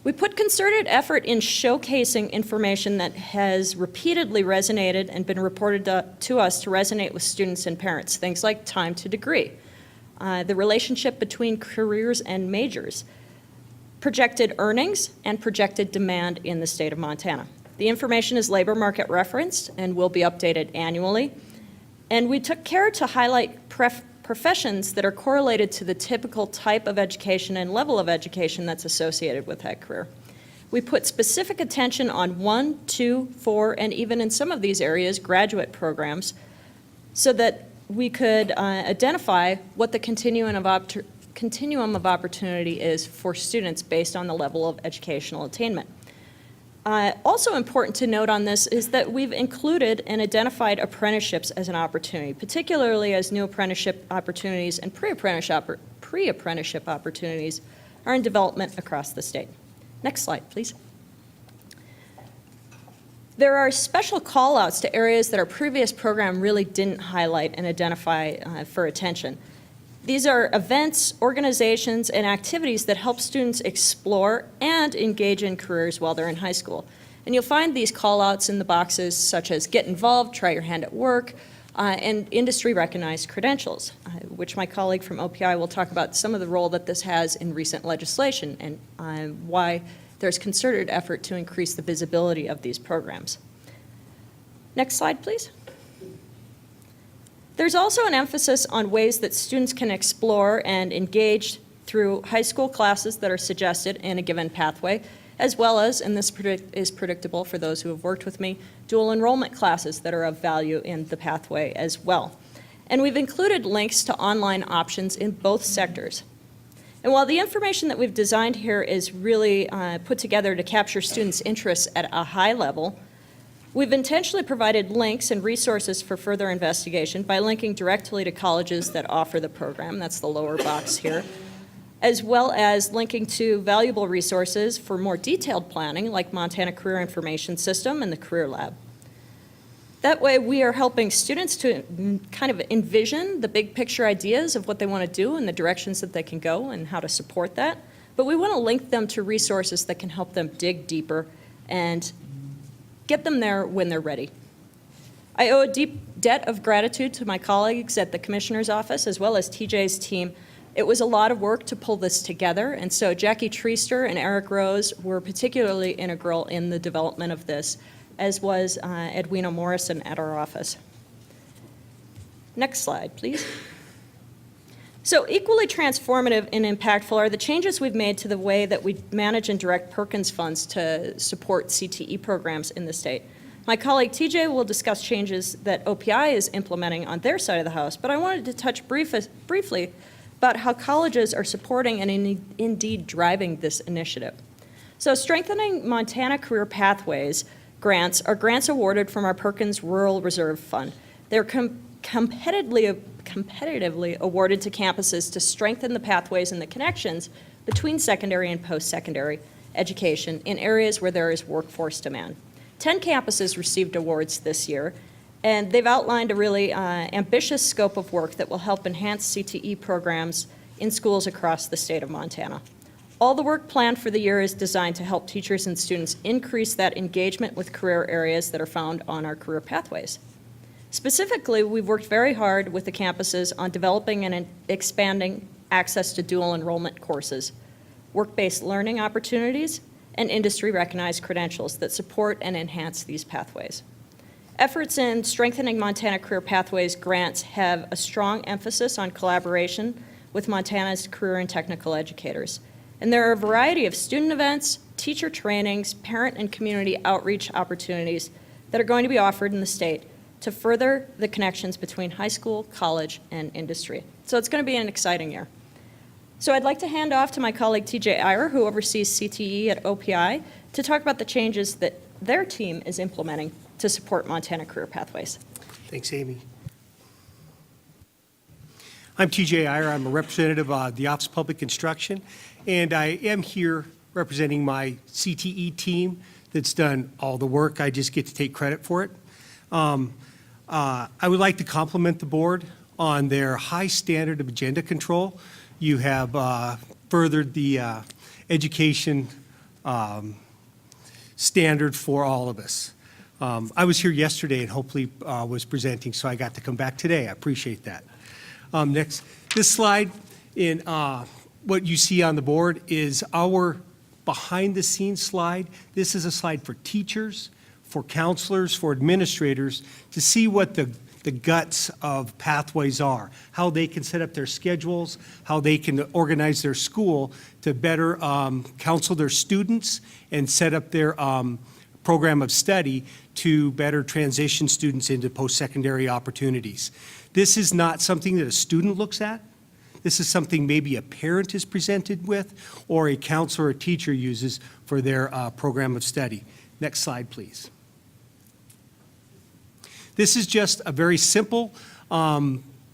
We put concerted effort in showcasing information that has repeatedly resonated and been reported to us to resonate with students and parents, things like time to degree, the relationship between careers and majors, projected earnings, and projected demand in the state of Montana. The information is labor market referenced and will be updated annually. And we took care to highlight professions that are correlated to the typical type of education and level of education that's associated with that career. We put specific attention on 1, 2, 4, and even in some of these areas, graduate programs, so that we could identify what the continuum of opportunity is for students based on the level of educational attainment. Also important to note on this is that we've included and identified apprenticeships as an opportunity, particularly as new apprenticeship opportunities and pre-apprenticeship opportunities are in development across the state. Next slide, please. There are special call-outs to areas that our previous program really didn't highlight and identify for attention. These are events, organizations, and activities that help students explore and engage in careers while they're in high school. And you'll find these call-outs in the boxes such as get involved, try your hand at work, and industry-recognized credentials, which my colleague from OPI will talk about some of the role that this has in recent legislation and why there's concerted effort to increase the visibility of these programs. Next slide, please. There's also an emphasis on ways that students can explore and engage through high school classes that are suggested in a given pathway, as well as, and this is predictable for those who have worked with me, dual enrollment classes that are of value in the pathway as well. And we've included links to online options in both sectors. And while the information that we've designed here is really put together to capture students' interests at a high level, We've intentionally provided links and resources for further investigation by linking directly to colleges that offer the program, that's the lower box here, as well as linking to valuable resources for more detailed planning like Montana Career Information System and the Career Lab. That way we are helping students to kind of envision the big picture ideas of what they want to do and the directions that they can go and how to support that. But we want to link them to resources that can help them dig deeper and get them there when they're ready. I owe a deep debt of gratitude to my colleagues at the Commissioner's Office as well as TJ's team. It was a lot of work to pull this together, and so Jackie Treaster and Eric Rose were particularly integral in the development of this, as was Edwina Morrison at our office. Next slide, please. So equally transformative and impactful are the changes we've made to the way that we manage and direct Perkins funds to support CTE programs in the state. My colleague TJ will discuss changes that OPI is implementing on their side of the house, but I wanted to touch briefly about how colleges are supporting and indeed driving this initiative. So strengthening Montana Career Pathways grants are grants awarded from our Perkins Rural Reserve Fund. They're competitively awarded to campuses to strengthen the pathways and the connections between secondary and post-secondary education in areas where there is workforce demand. 10 campuses received awards this year, and they've outlined a really ambitious scope of work that will help enhance CTE programs in schools across the state of Montana. All the work planned for the year is designed to help teachers and students increase that engagement with career areas that are found on our career pathways. Specifically, we've worked very hard with the campuses on developing and expanding access to dual enrollment courses, work-based learning opportunities, and industry-recognized credentials that support and enhance these pathways. Efforts in strengthening Montana Career Pathways grants have a strong emphasis on collaboration with Montana's career and technical educators. And there are a variety of student events, teacher trainings, parent and community outreach opportunities that are going to be offered in the state to further the connections between high school, college, and industry. So it's going to be an exciting year. So I'd like to hand off to my colleague TJ Iyer, who oversees CTE at OPI, to talk about the changes that their team is implementing to support Montana Career Pathways. Thanks, Amy. I'm TJ Iyer. I'm a representative of the Office of Public Instruction, and I am here representing my CTE team that's done all the work. I just get to take credit for it. I would like to compliment the board on their high standard of agenda control. You have furthered the education standard for all of us. I was here yesterday and hopefully was presenting, so I got to come back today. I appreciate that. Next, this slide in what you see on the board is our behind-the-scenes slide. This is a slide for teachers, for counselors, for administrators to see what the guts of pathways are, how they can set up their schedules, how they can organize their school to better counsel their students and set up their program of study to better transition students into post-secondary opportunities. This is not something that a student looks at. This is something maybe a parent is presented with or a counselor or teacher uses for their program of study. Next slide, please. This is just a very simple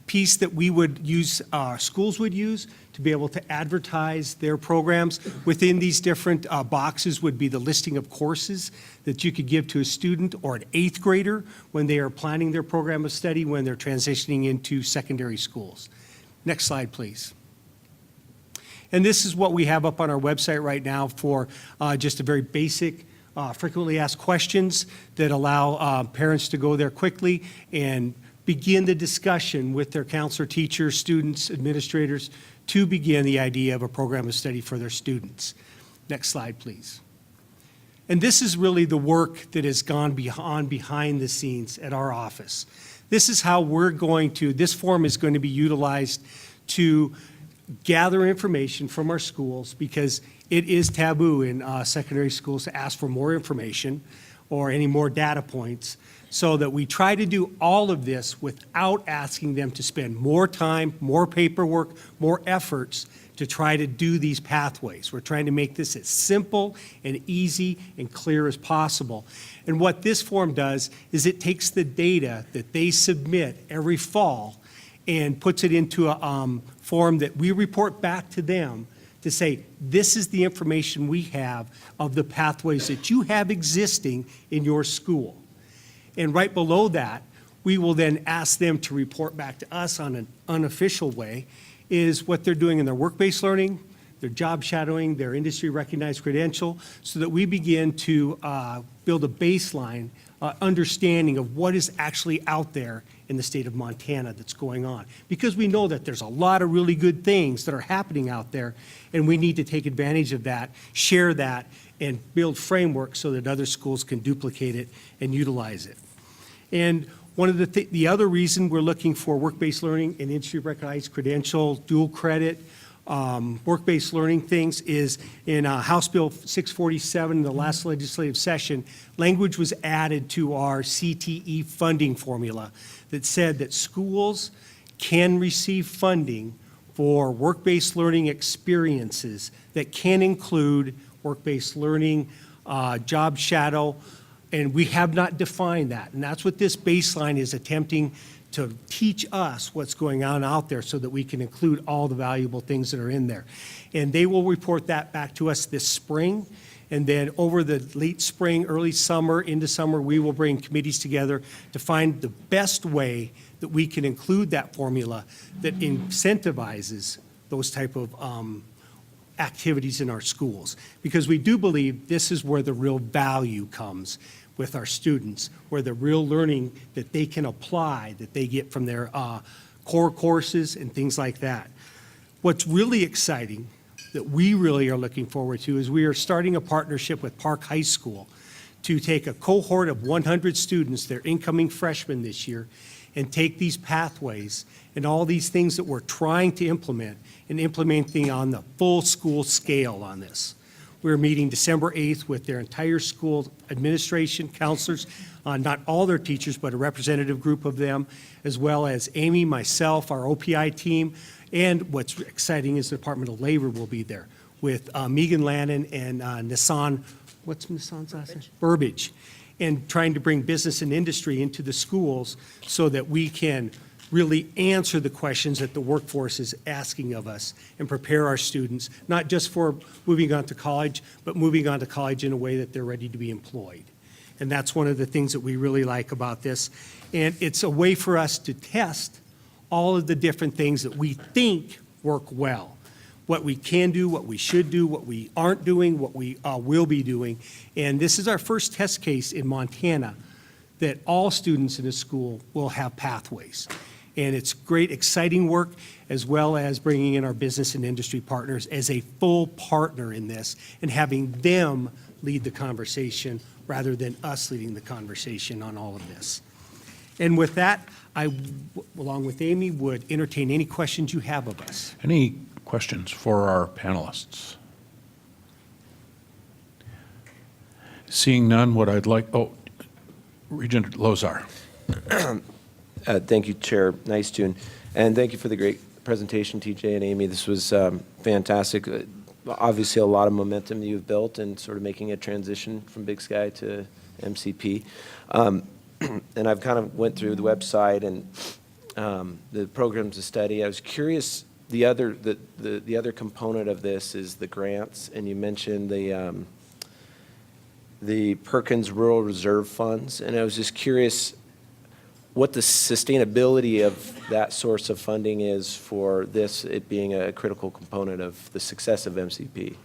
piece that we would use, schools would use to be able to advertise their programs. Within these different boxes would be the listing of courses that you could give to a student or an 8th grader when they are planning their program of study when they're transitioning into secondary schools. Next slide, please. And this is what we have up on our website right now for just a very basic frequently asked questions that allow parents to go there quickly and begin the discussion with their counselor, teachers, students, administrators to begin the idea of a program of study for their students. Next slide, please. And this is really the work that has gone behind the scenes at our office. This is how we're going to, this form is going to be utilized to gather information from our schools because it is taboo in secondary schools to ask for more information or any more data points. so that we try to do all of this without asking them to spend more time, more paperwork, more efforts to try to do these pathways. We're trying to make this as simple and easy and clear as possible. And what this form does is it takes the data that they submit every fall and puts it into a form that we report back to them to say, this is the information we have of the pathways that you have existing in your school. And right below that, we will then ask them to report back to us on an unofficial way is what they're doing in their work-based learning, their job shadowing, their industry-recognized credential, so that we begin to build a baseline understanding of what is actually out there in the state of Montana that's going on. Because we know that there's a lot of really good things that are happening out there, and we need to take advantage of that, share that, and build frameworks so that other schools can duplicate it and utilize it. And one of the other reason we're looking for work-based learning and industry-recognized credential, dual credit, work-based learning things is in House Bill 647 in the last legislative session, language was added to our CTE funding formula that said that schools can receive funding for work-based learning experiences that can include work-based learning, job shadow, and we have not defined that. And that's what this baseline is attempting to teach us what's going on out there so that we can include all the valuable things that are in there. And they will report that back to us this spring. And then over the late spring, early summer, into summer, we will bring committees together to find the best way that we can include that formula that incentivizes those type of activities in our schools. Because we do believe this is where the real value comes with our students, where the real learning that they can apply, that they get from their core courses and things like that. What's really exciting that we really are looking forward to is we are starting a partnership with Park High School to take a cohort of 100 students, they're incoming freshmen this year, and take these pathways and all these things that we're trying to implement and implementing on the full school scale on this. We're meeting December 8th with their entire school administration, counselors, not all their teachers, but a representative group of them, as well as Amy, myself, our OPI team, and what's exciting is the Department of Labor will be there with Megan Lannon and Nissan, what's Nissan's last name? Burbage, and trying to bring business and industry into the schools so that we can really answer the questions that the workforce is asking of us and prepare our students, not just for moving on to college, but moving on to college in a way that they're ready to be employed. And that's one of the things that we really like about this. And it's a way for us to test all of the different things that we think work well. What we can do, what we should do, what we aren't doing, what we will be doing. And this is our first test case in Montana that all students in the school will have pathways. And it's great, exciting work, as well as bringing in our business and industry partners as a full partner in this and having them lead the conversation rather than us leading the conversation on all of this. And with that, I, along with Amy, would entertain any questions you have of us. Any questions for our panelists? Seeing none, what I'd like, Regent Lozar. Thank you, Chair Nice-Tune. And thank you for the great presentation, TJ and Amy. This was fantastic. Obviously, a lot of momentum that you've built and sort of making a transition from Big Sky to MCP. And I've kind of went through the website and the programs of study. I was curious, the other component of this is the grants, and you mentioned the Perkins Rural Reserve Funds, and I was just curious what the sustainability of that source of funding is for this, it being a critical component of the success of MCP.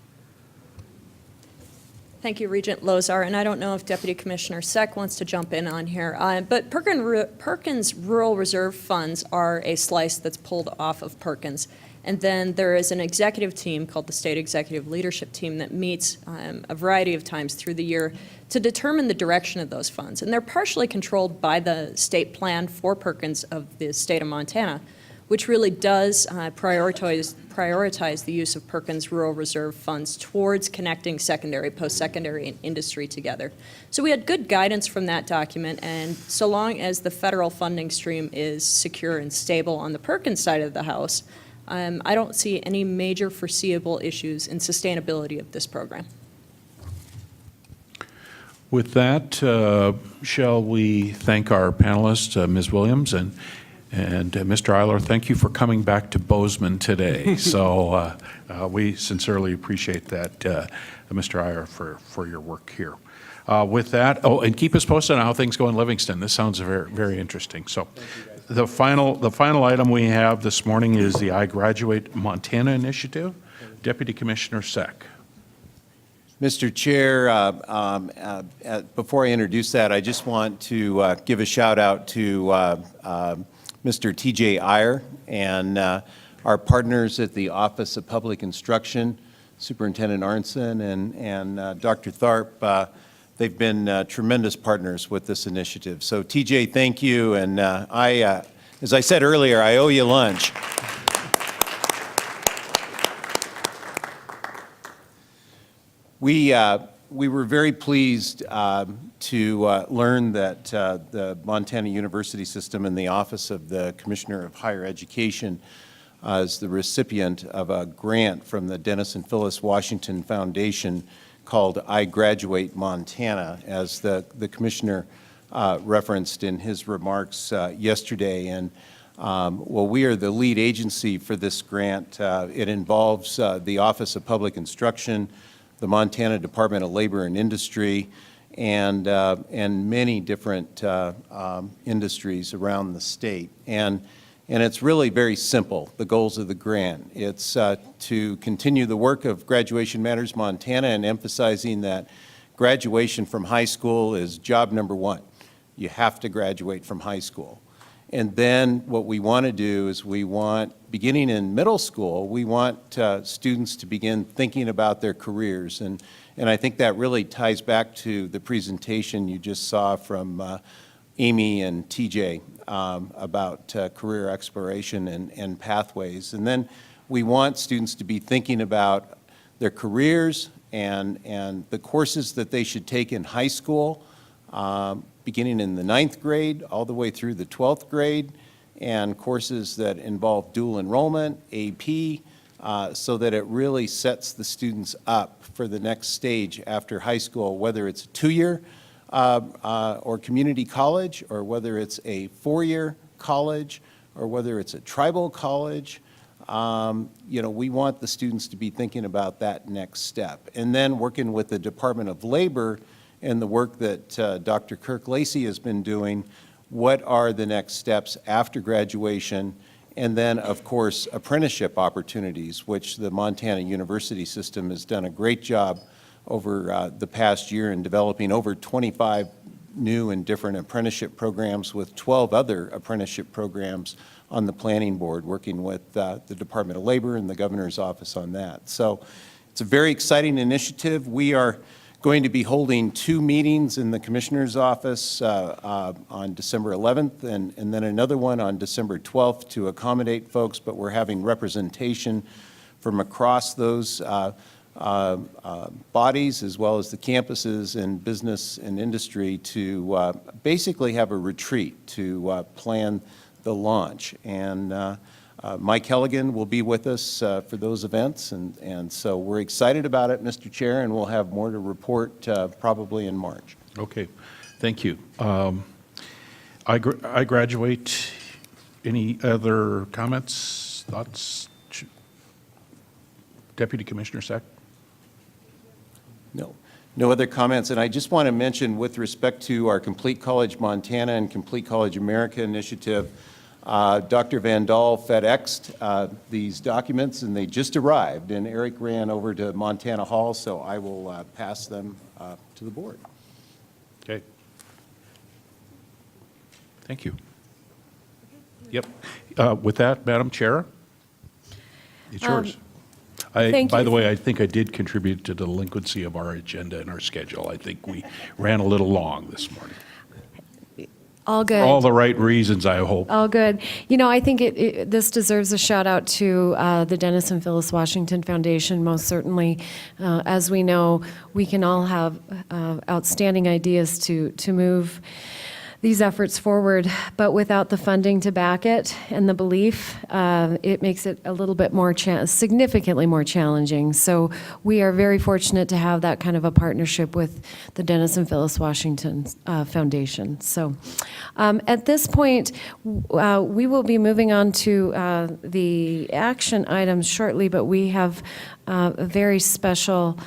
Thank you, Regent Lozar, and I don't know if Deputy Commissioner Seck wants to jump in on here, but Perkins Rural Reserve Funds are a slice that's pulled off of Perkins. And then there is an executive team called the State Executive Leadership Team that meets a variety of times through the year to determine the direction of those funds. And they're partially controlled by the state plan for Perkins of the state of Montana, which really does prioritize the use of Perkins Rural Reserve funds towards connecting secondary, post-secondary, and industry together. So we had good guidance from that document, and so long as the federal funding stream is secure and stable on the Perkins side of the house, I don't see any major foreseeable issues in sustainability of this program. With that, shall we thank our panelists, Ms. Williams and Mr. Eiler, thank you for coming back to Bozeman today. So we sincerely appreciate that, Mr. Eiler, for your work here. With that, oh, and keep us posted on how things go in Livingston. This sounds very, very interesting. So the final item we have this morning is the I Graduate Montana Initiative. Deputy Commissioner Seck. Mr. Chair, before I introduce that, I just want to give a shout out to Mr. T.J. Iyer and our partners at the Office of Public Instruction, Superintendent Arnson and Dr. Tharp. They've been tremendous partners with this initiative. So T.J., thank you, and as I said earlier, I owe you lunch. We were very pleased to learn that the Montana University System and the Office of the Commissioner of Higher Education is the recipient of a grant from the Dennis and Phyllis Washington Foundation called I Graduate Montana, as the Commissioner referenced in his remarks yesterday. And well, we are the lead agency for this grant. It involves the Office of Public Instruction, the Montana Department of Labor and Industry, and many different industries around the state. And it's really very simple, the goals of the grant. It's to continue the work of Graduation Matters Montana and emphasizing that graduation from high school is job number one. You have to graduate from high school. And then what we want to do is beginning in middle school, we want students to begin thinking about their careers. And I think that really ties back to the presentation you just saw from Amy and TJ about career exploration and pathways. And then we want students to be thinking about their careers and the courses that they should take in high school, beginning in the 9th grade all the way through the 12th grade, and courses that involve dual enrollment, AP, so that it really sets the students up for the next stage after high school, whether it's a 2-year or community college, or whether it's a 4-year college, or whether it's a tribal college. You know, we want the students to be thinking about that next step. And then working with the Department of Labor and the work that Dr. Kirk Lacey has been doing, what are the next steps after graduation? And then, of course, apprenticeship opportunities, which the Montana University System has done a great job over the past year in developing over 25 new and different apprenticeship programs, with 12 other apprenticeship programs on the planning board, working with the Department of Labor and the Governor's office on that. So it's a very exciting initiative. We are going to be holding 2 meetings in the Commissioner's office on December 11th and then another one on December 12th to accommodate folks, but we're having representation from across those bodies, as well as the campuses and business and industry, to basically have a retreat to plan the launch. And Mike Helligan will be with us for those events, and so we're excited about it, Mr. Chair, and we'll have more to report probably in March. Okay, thank you. I graduate. Any other comments, thoughts? Deputy Commissioner Sack? No other comments. And I just want to mention, with respect to our Complete College Montana and Complete College America initiative, Dr. Van Dahl FedExed these documents, and they just arrived, and Eric ran over to Montana Hall, so I will pass them to the board. Okay. Thank you. Yep. With that, Madam Chair, it's yours. Thank By you. the way, I think I did contribute to the delinquency of our agenda and our schedule. I think we ran a little long this morning. All good. For all the right reasons, I hope. All good. You know, I think this deserves a shout out to the Dennis and Phyllis Washington Foundation, most certainly. As we know, we can all have outstanding ideas to move these efforts forward, but without the funding to back it and the belief, it makes it a little bit more, significantly more challenging. So we are very fortunate to have that kind of a partnership with the Dennis and Phyllis Washington Foundation. So at this point, we will be moving on to the action items shortly, but we have a very special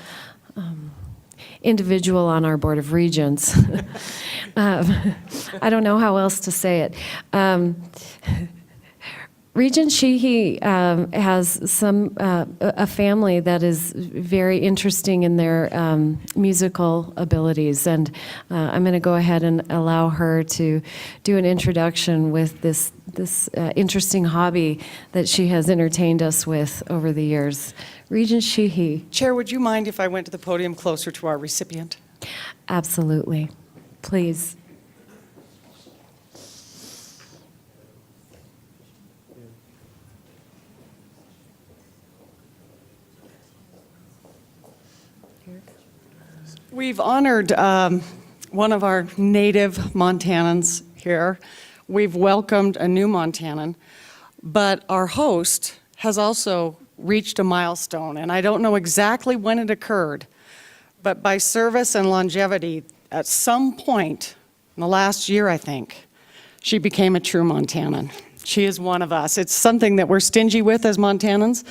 individual on our Board of Regents. I don't know how else to say it. Regent Sheehy has a family that is very interesting in their musical abilities, and I'm going to go ahead and allow her to do an introduction with this interesting hobby that she has entertained us with over the years. Regent Sheehy. Chair, would you mind if I went to the podium closer to our recipient? Absolutely. Please. We've honored one of our native Montanans here. We've welcomed a new Montanan, but our host has also reached a milestone, and I don't know exactly when it occurred, but by service and longevity, at some point in the last year, I think, she became a true Montanan. She is one of us. It's something that we're stingy with as Montanans.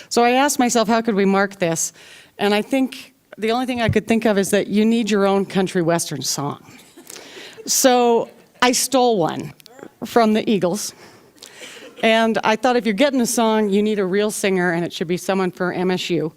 So I asked myself, how could we mark this? And I think the only thing I could think of is that you need your own country western song. So I stole one from the Eagles. And I thought if you're getting a song, you need a real singer, and it should be someone for MSU.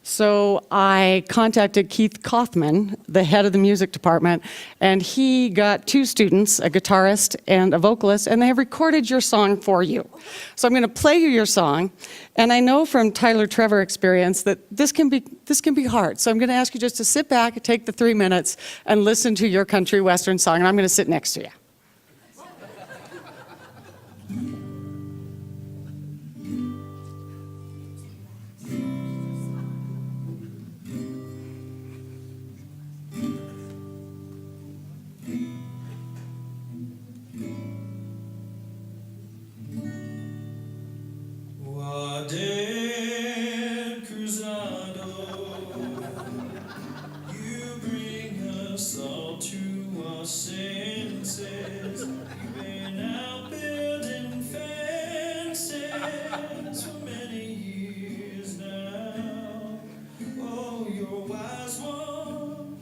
So I contacted Keith Kaufman, the head of the music department, and he got 2 students, a guitarist and a vocalist, and they have recorded your song for you. So I'm going to play you your song, and I know from Tyler Trevor experience that this can be hard. So I'm going to ask you just to sit back, take the 3 minutes, and listen to your country western song, and I'm going to sit next to you. You bring us all to our senses. You've been out building fences for many years now. Oh, you're a wise one,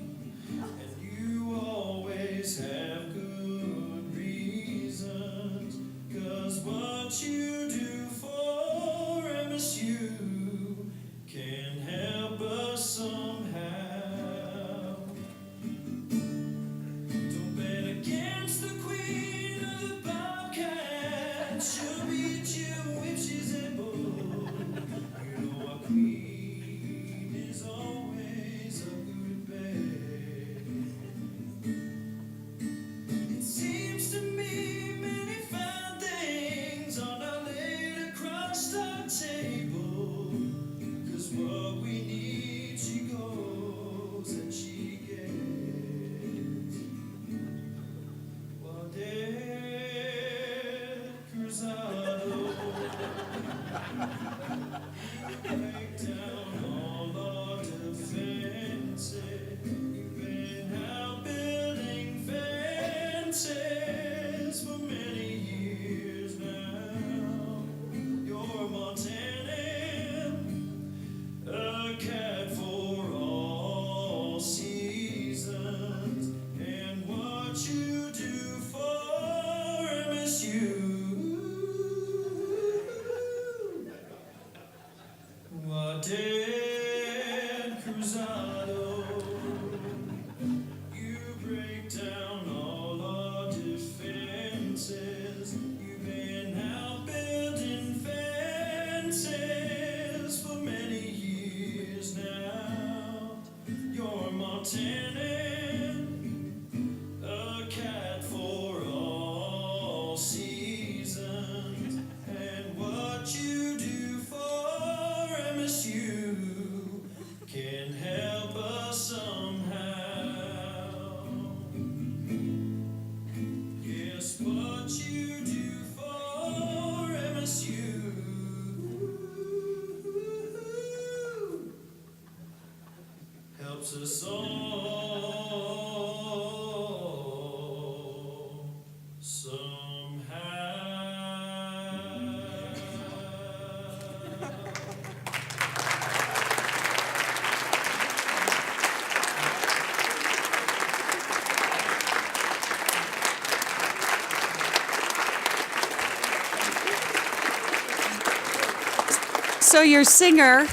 and you always have good reasons. 'Cause what you do for MSU can help us somehow. Don't bet against the queen of the bobcat. She'll beat you if she's able. You know our queen is always a good bet. It seems to me many fine things are now laid across our table. 'Cause what we need, she goes and she gets. Waldeck Cruzado, you break down all our defenses. You've been out building fences for many years now. You're Montanan, a cat for all seasons, and what you do for MSU helps us all somehow. So your singer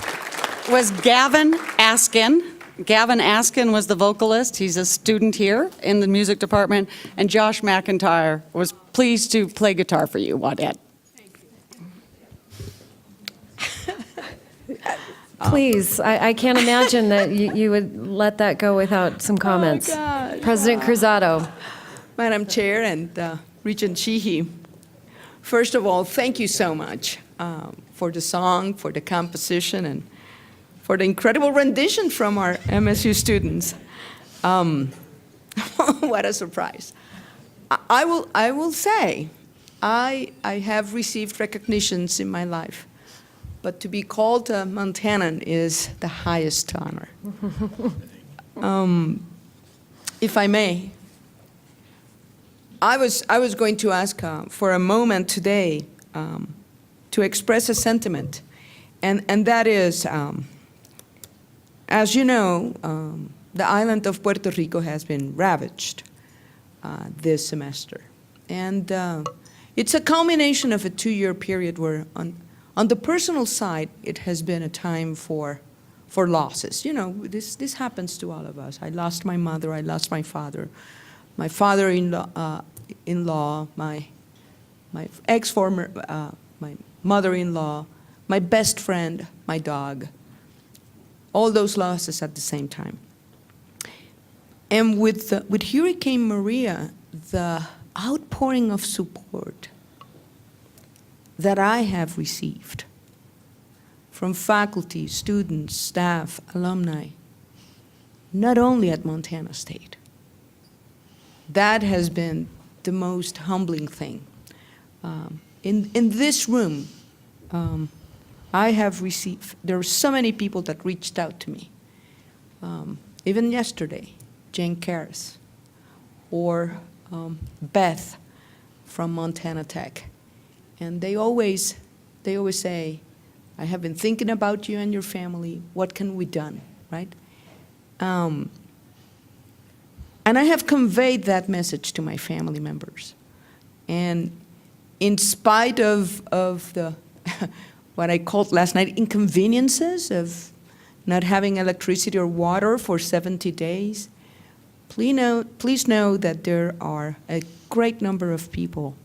was Gavin Askin. Gavin Askin was the vocalist. He's a student here in the music department. And Josh McIntyre was pleased to play guitar for you, Wadette. Please, I can't imagine that you would let that go without some comments. God. President Cruzado. Madam Chair and Regent Sheehy, first of all, thank you so much for the song, for the composition, and for the incredible rendition from our MSU students. What a surprise. I will say, I have received recognitions in my life, but to be called a Montanan is the highest honor. If I may, I was going to ask for a moment today to express a sentiment, and that is, as you know, the island of Puerto Rico has been ravaged this semester. And it's a culmination of a 2-year period where on the personal side, it has been a time for losses. You know, this happens to all of us. I lost my mother, I lost my father, my father-in-law, my ex-former, my mother-in-law, my best friend, my dog. All those losses at the same time. And with Hurricane Maria, the outpouring of support that I have received from faculty, students, staff, alumni, not only at Montana State, that has been the most humbling thing. In this room, I have received, there are so many people that reached out to me. Even yesterday, Jane Karras or Beth from Montana Tech. And they always say, I have been thinking about you and your family. What can we do, right? And I have conveyed that message to my family members. And in spite of the what I called last night inconveniences of not having electricity or water for 70 days, please know that there are a great number of people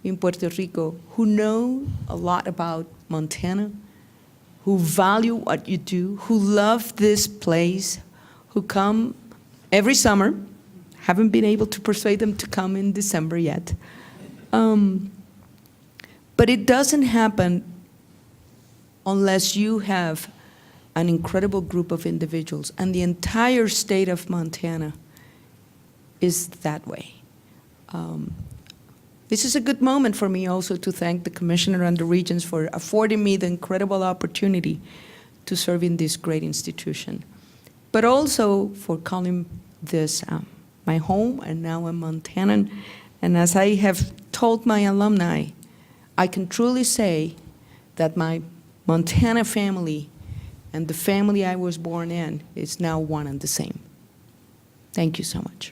in Puerto Rico who know a lot about Montana, who value what you do, who love this place, who come every summer. Haven't been able to persuade them to come in December yet. But it doesn't happen unless you have an incredible group of individuals, and the entire state of Montana is that way. This is a good moment for me also to thank the Commissioner and the Regents for affording me the incredible opportunity to serve in this great institution, but also for calling this my home, and now I'm Montanan. And as I have told my alumni, I can truly say that my Montana family and the family I was born in is now one and the same. Thank you so much.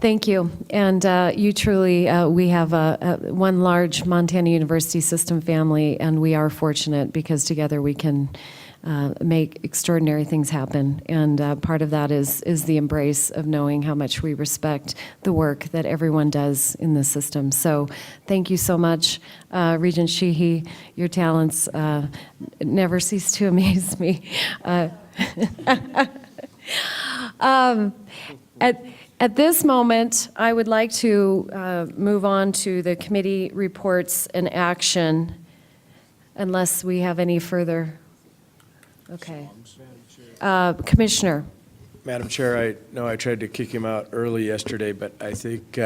Thank you. And you truly, we have one large Montana University system family, and we are fortunate because together we can make extraordinary things happen. And part of that is the embrace of knowing how much we respect the work that everyone does in the system. So thank you so much, Regent Sheehy. Your talents never cease to amaze me. At this moment, I would like to move on to the committee reports and action, unless we have any further. Okay. Commissioner. Madam Chair, I know I tried to kick him out early yesterday, but I think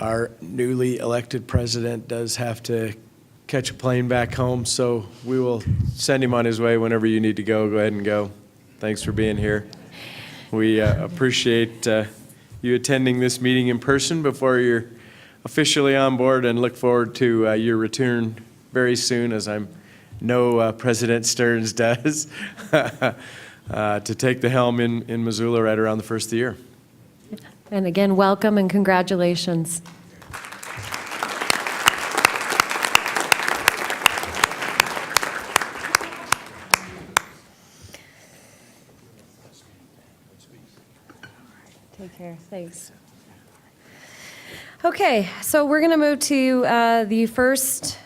our newly elected president does have to catch a plane back home, so we will send him on his way whenever you need to go. Go ahead and go. Thanks for being here. We appreciate you attending this meeting in person before you're officially on board, and look forward to your return very soon, as I know President Stearns does, to take the helm in Missoula right around the first of the year. And again, welcome and congratulations. Take care. Thanks. Okay, so we're going to move to the first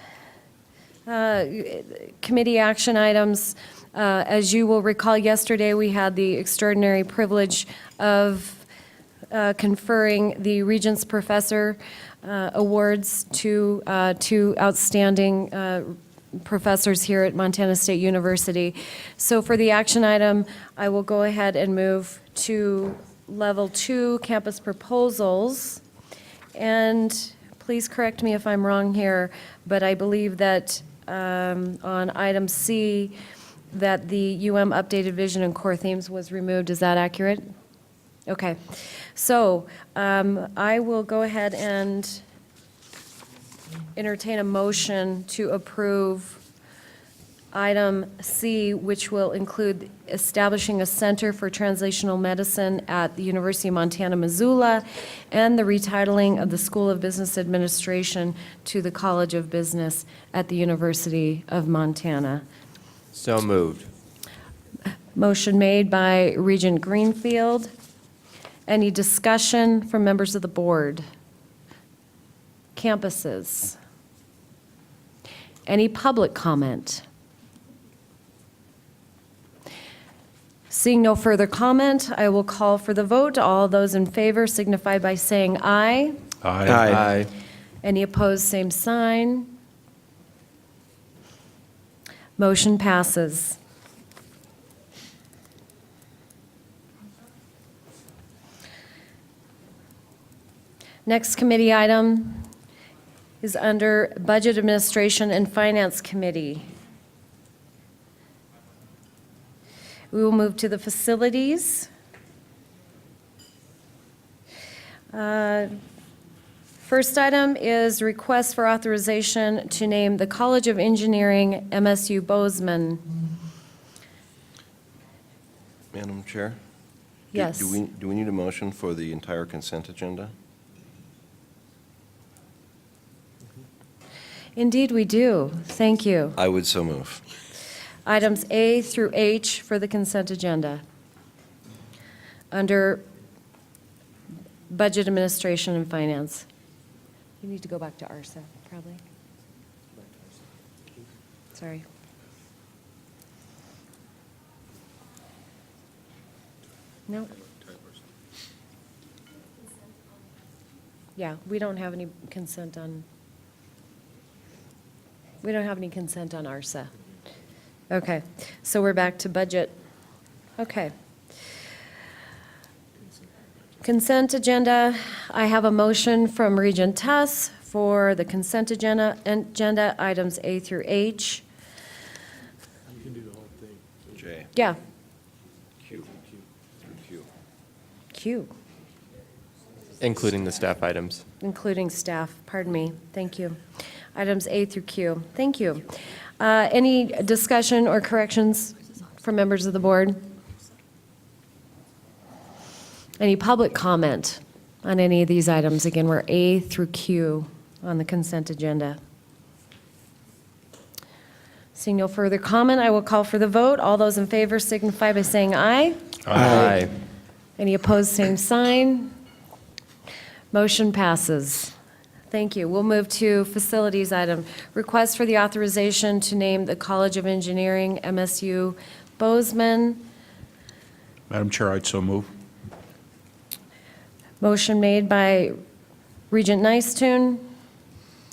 committee action items. As you will recall, yesterday we had the extraordinary privilege of conferring the Regents Professor Awards to two outstanding professors here at Montana State University. So for the action item, I will go ahead and move to Level 2 campus proposals. And please correct me if I'm wrong here, but I believe that on item C, that the updated vision and core themes was removed. Is that accurate? Okay. So I will go ahead and entertain a motion to approve item C, which will include establishing a Center for Translational Medicine at the University of Montana, Missoula, and the retitling of the School of Business Administration to the College of Business at the University of Montana. So moved. Motion made by Regent Greenfield. Any discussion from members of the board? Campuses? Any public comment? Seeing no further comment, I will call for the vote. All those in favor signify by saying aye. Aye. Aye. Any opposed, same sign. Motion passes. Next committee item is under Budget Administration and Finance Committee. We will move to the facilities. First item is request for authorization to name the College of Engineering MSU Bozeman. Madam Chair? Yes. Do we need a motion for the entire consent agenda? Indeed, we do. Thank you. I would so move. Items A through H for the consent agenda. Under Budget Administration and Finance. You need to go back to ARSA, probably. Sorry. No. Yeah, we don't have any consent on, ARSA. Okay, so we're back to budget. Okay. Consent agenda, I have a motion from Regent Tuss for the consent agenda items A through H. You can do the whole thing. J. Yeah. Q. Through Q. Q, Including the staff items. including staff, pardon me, thank you. Items A through Q, thank you. Any discussion or corrections from members of the board? Any public comment on any of these items? Again, we're A through Q on the consent agenda. Seeing no further comment, I will call for the vote. All those in favor signify by saying aye. Aye. Any opposed, same sign. Motion passes. Thank you. We'll move to facilities item. Request for the authorization to name the College of Engineering MSU Bozeman. Madam Chair, I'd so move. Motion made by Regent Nystuen.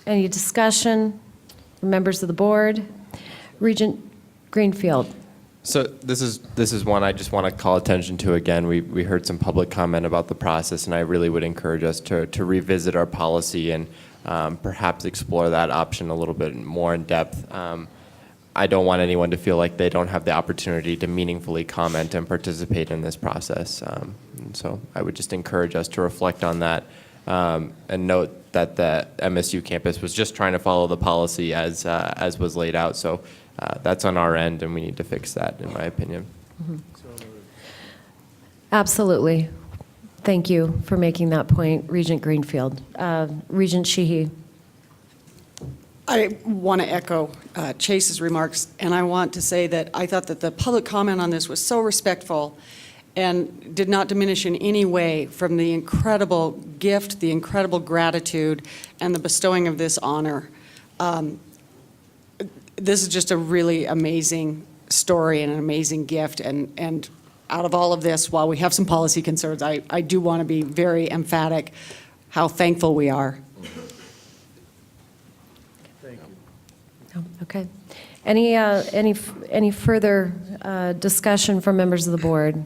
Any discussion from members of the board? Regent Greenfield. So this is one I just want to call attention to again. We heard some public comment about the process, and I really would encourage us to revisit our policy and perhaps explore that option a little bit more in depth. I don't want anyone to feel like they don't have the opportunity to meaningfully comment and participate in this process. And so I would just encourage us to reflect on that and note that the MSU campus was just trying to follow the policy as was laid out. So that's on our end, and we need to fix that, in my opinion. Absolutely. Thank you for making that point, Regent Greenfield. Regent Sheehy. I want to echo Chase's remarks, and I want to say that I thought that the public comment on this was so respectful and did not diminish in any way from the incredible gift, the incredible gratitude, and the bestowing of this honor. This is just a really amazing story and an amazing gift, and out of all of this, while we have some policy concerns, I do want to be very emphatic how thankful we are. Oh, okay. Any further discussion from members of the board?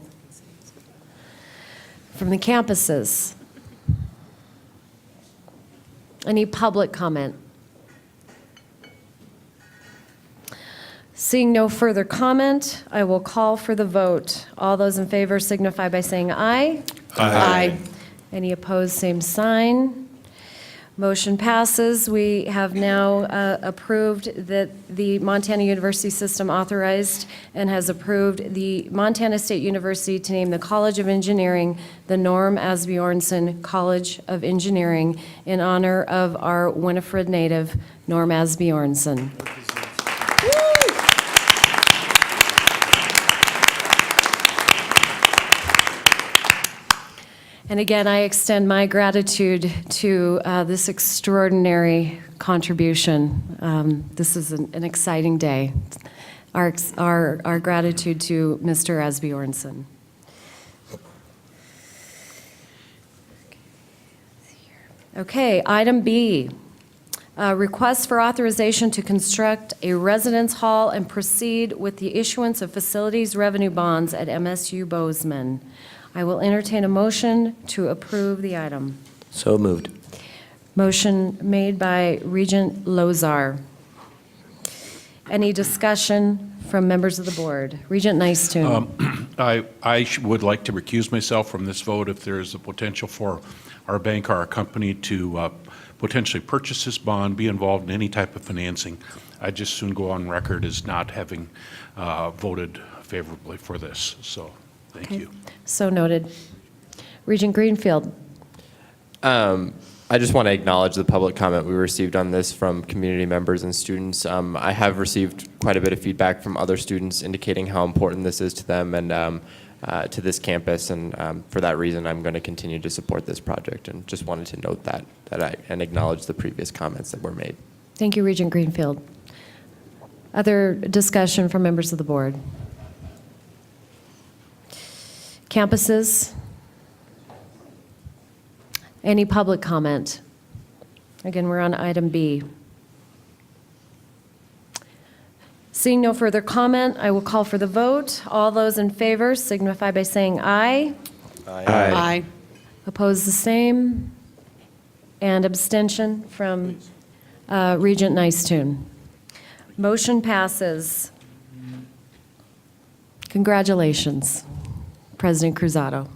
From the campuses? Any public comment? Seeing no further comment, I will call for the vote. All those in favor signify by saying aye. Aye. Any opposed, same sign. Motion passes. We have now approved that the Montana University System authorized and has approved the Montana State University to name the College of Engineering the Norm Asbjornson College of Engineering in honor of our Winifred native, Norm Asbjornson. And again, I extend my gratitude to this extraordinary contribution. This is an exciting day. Our gratitude to Mr. Asbjornson. Okay, item B. Request for authorization to construct a residence hall and proceed with the issuance of facilities revenue bonds at MSU Bozeman. I will entertain a motion to approve the item. So moved. Motion made by Regent Lozar. Any discussion from members of the board? Regent Nystuen. I would like to recuse myself from this vote if there is a potential for our bank or our company to potentially purchase this bond, be involved in any type of financing. I'd just soon go on record as not having voted favorably for this. So thank you. So noted. Regent Greenfield. I just want to acknowledge the public comment we received on this from community members and students. I have received quite a bit of feedback from other students indicating how important this is to them and to this campus, and for that reason, I'm going to continue to support this project, and just wanted to note that and acknowledge the previous comments that were made. Thank you, Regent Greenfield. Other discussion from members of the board? Campuses? Any public comment? Again, we're on item B. Seeing no further comment, I will call for the vote. All those in favor signify by saying aye. Aye. Aye. Opposed, the same. And abstention from Regent Nystuen. Motion passes. Congratulations, President Cruzado.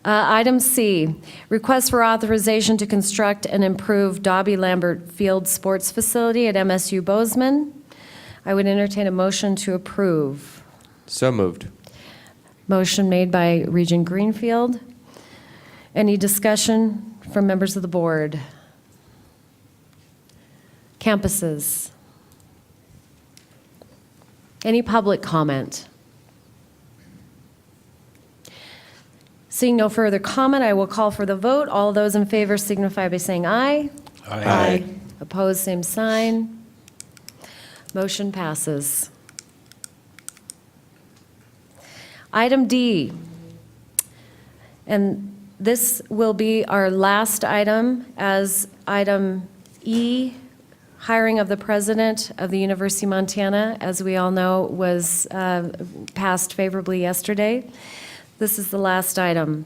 Item C, request for authorization to construct and improve Dobby Lambert Field Sports Facility at MSU Bozeman. I would entertain a motion to approve. So moved. Motion made by Regent Greenfield. Any discussion from members of the board? Campuses? Any public comment? Seeing no further comment, I will call for the vote. All those in favor signify by saying aye. Aye. Opposed, same sign. Motion passes. Item D, and this will be our last item, as item E hiring of the president of the University of Montana, as we all know, was passed favorably yesterday. This is the last item.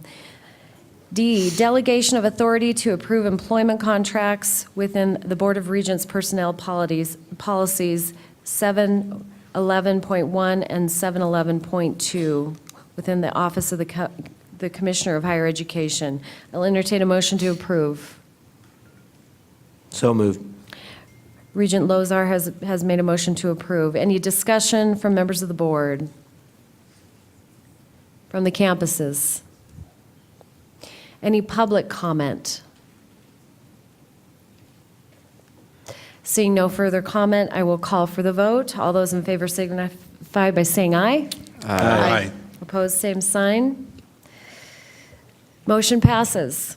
D, delegation of authority to approve employment contracts within the Board of Regents personnel policies 711.1 and 711.2 within the Office of the Commissioner of Higher Education. I'll entertain a motion to approve. So moved. Regent Lozar has made a motion to approve. Any discussion from members of the board? From the campuses? Any public comment? Seeing no further comment, I will call for the vote. All those in favor signify by saying aye. Aye. Opposed, same sign. Motion passes.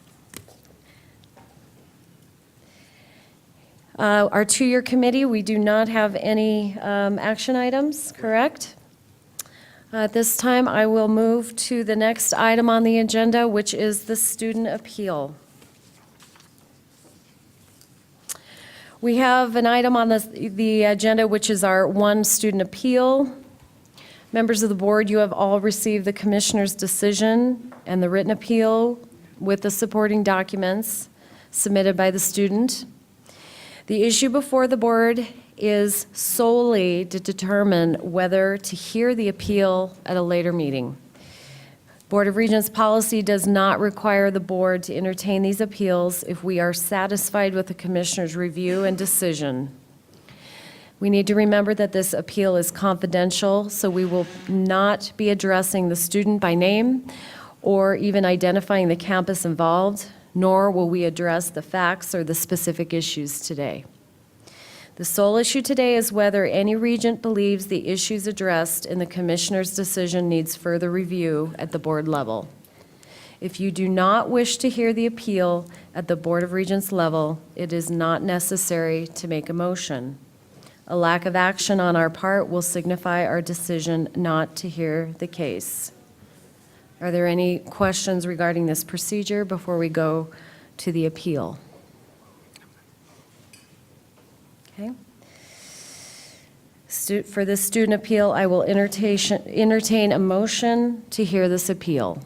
Our two-year committee, we do not have any action items, correct? At this time, I will move to the next item on the agenda, which is the student appeal. We have an item on the agenda, which is our one student appeal. Members of the board, you have all received the commissioner's decision and the written appeal with the supporting documents submitted by the student. The issue before the board is solely to determine whether to hear the appeal at a later meeting. Board of Regents policy does not require the board to entertain these appeals if we are satisfied with the commissioner's review and decision. We need to remember that this appeal is confidential, so we will not be addressing the student by name or even identifying the campus involved, nor will we address the facts or the specific issues today. The sole issue today is whether any regent believes the issues addressed in the commissioner's decision needs further review at the board level. If you do not wish to hear the appeal at the Board of Regents level, it is not necessary to make a motion. A lack of action on our part will signify our decision not to hear the case. Are there any questions regarding this procedure before we go to the appeal? Okay. For this student appeal, I will entertain a motion to hear this appeal.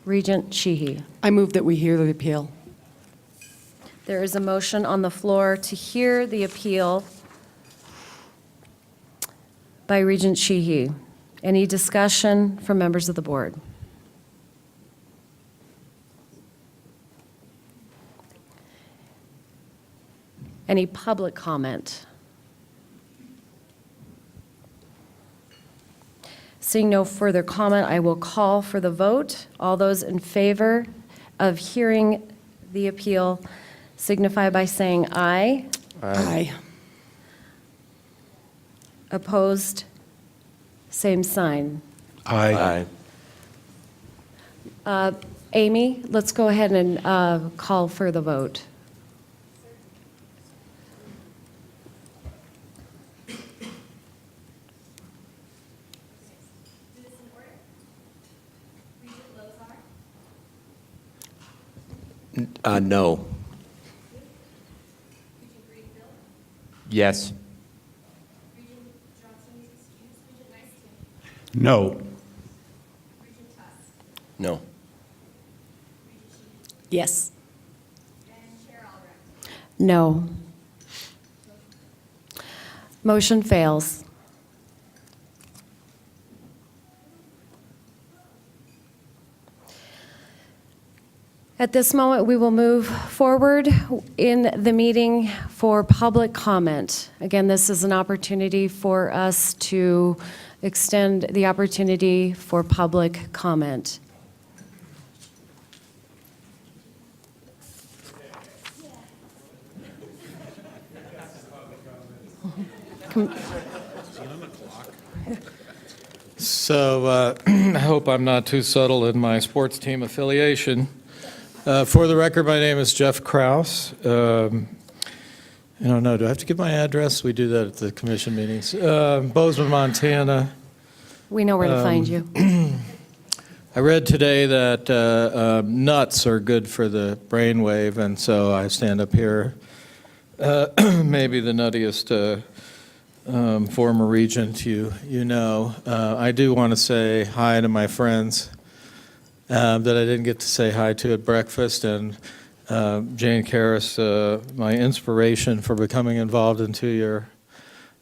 Regent Sheehy. I move that we hear the appeal. There is a motion on the floor to hear the appeal by Regent Sheehy. Any discussion from members of the board? Any public comment? Seeing no further comment, I will call for the vote. All those in favor of hearing the appeal signify by saying aye. Aye. Opposed? Same sign. Aye. Amy, let's go ahead and call for the vote. No. Yes. No. No. Yes. No. Motion fails. At this moment, we will move forward in the meeting for public comment. Again, this is an opportunity for us to extend the opportunity for public comment. So I hope I'm not too subtle in my sports team affiliation. For the record, my name is Jeff Krause. I don't know, do I have to give my address? We do that at the commission meetings. Bozeman, Montana. We know where to find you. I read today that nuts are good for the brainwave, and so I stand up here maybe the nuttiest former regent you know. I do want to say hi to my friends that I didn't get to say hi to at breakfast, and Jane Karras, my inspiration for becoming involved in two-year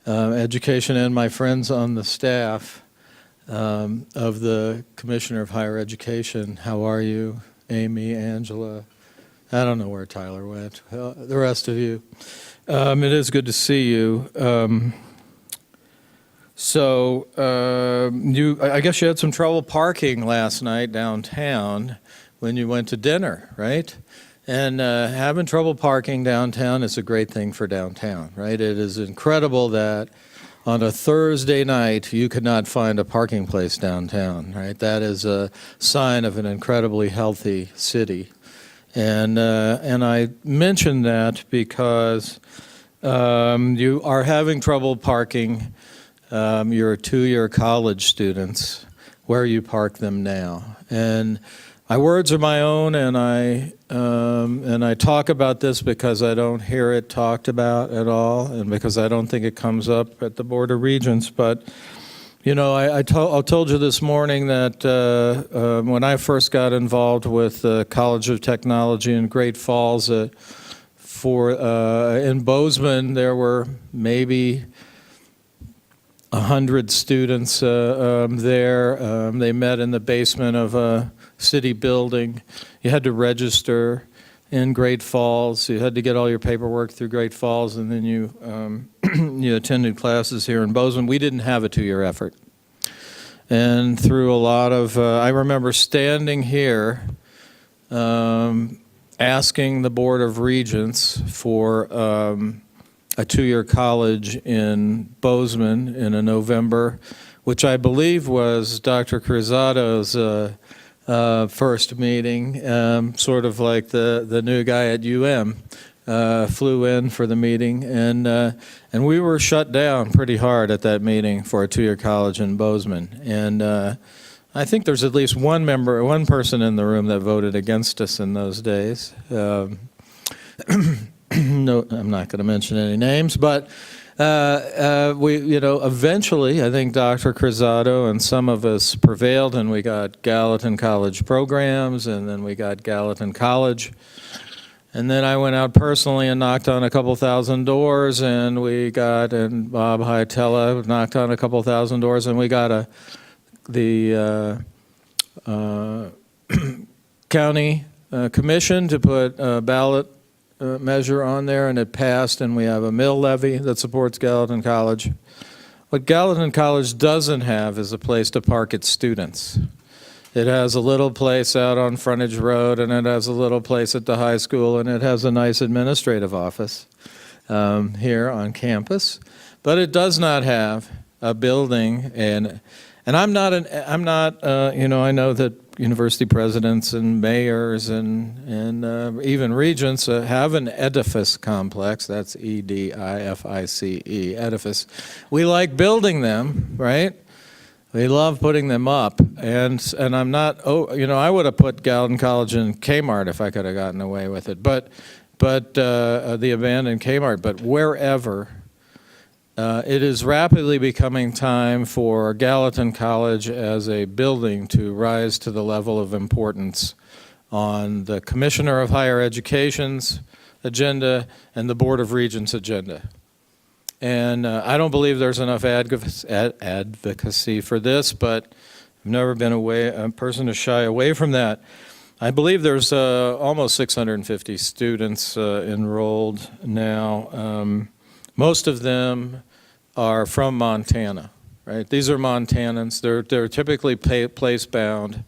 education, and my friends on the staff of the Commissioner of Higher Education. How are you? Amy, Angela, I don't know where Tyler went, the rest of you. It is good to see you. I guess you had some trouble parking last night downtown when you went to dinner, right? And having trouble parking downtown is a great thing for downtown, right? It is incredible that on a Thursday night you could not find a parking place downtown, right? That is a sign of an incredibly healthy city. And I mention that because you are having trouble parking your two-year college students where you park them now. And my words are my own, and I talk about this because I don't hear it talked about at all, and because I don't think it comes up at the Board of Regents. But you know, I told you this morning that when I first got involved with the College of Technology in Great Falls, in Bozeman, there were maybe 100 students there. They met in the basement of a city building. You had to register in Great Falls. You had to get all your paperwork through Great Falls, and then you you attended classes here in Bozeman. We didn't have a two-year effort. And through a lot of, I remember standing here asking the Board of Regents for a two-year college in Bozeman in a November, which I believe was Dr. Cruzado's first meeting, sort of like the new guy at UM flew in for the meeting, and we were shut down pretty hard at that meeting for a two-year college in Bozeman. And I think there's at least one person in the room that voted against us in those days. No, I'm not going to mention any names, but eventually, I think Dr. Cruzado and some of us prevailed, and we got Gallatin College programs, and then we got Gallatin College. And then I went out personally and knocked on a couple thousand doors, and Bob Hietala knocked on a couple thousand doors, and we got the county commission to put a ballot measure on there, and it passed, and we have a mill levy that supports Gallatin College. What Gallatin College doesn't have is a place to park its students. It has a little place out on Frontage Road, and it has a little place at the high school, and it has a nice administrative office here on campus. But it does not have a building, and I know that university presidents and mayors and even regents have an edifice complex. That's E-D-I-F-I-C-E, edifice. We like building them, right? We love putting them up, and I'm not. I would have put Gallatin College in Kmart if I could have gotten away with it, but the abandoned Kmart. But wherever, it is rapidly becoming time for Gallatin College as a building to rise to the level of importance on the Commissioner of Higher Education's agenda and the Board of Regents' agenda. And I don't believe there's enough advocacy for this, but I've never been a person to shy away from that. I believe there's almost 650 students enrolled now. Most of them are from Montana, right? These are Montanans. They're typically place-bound.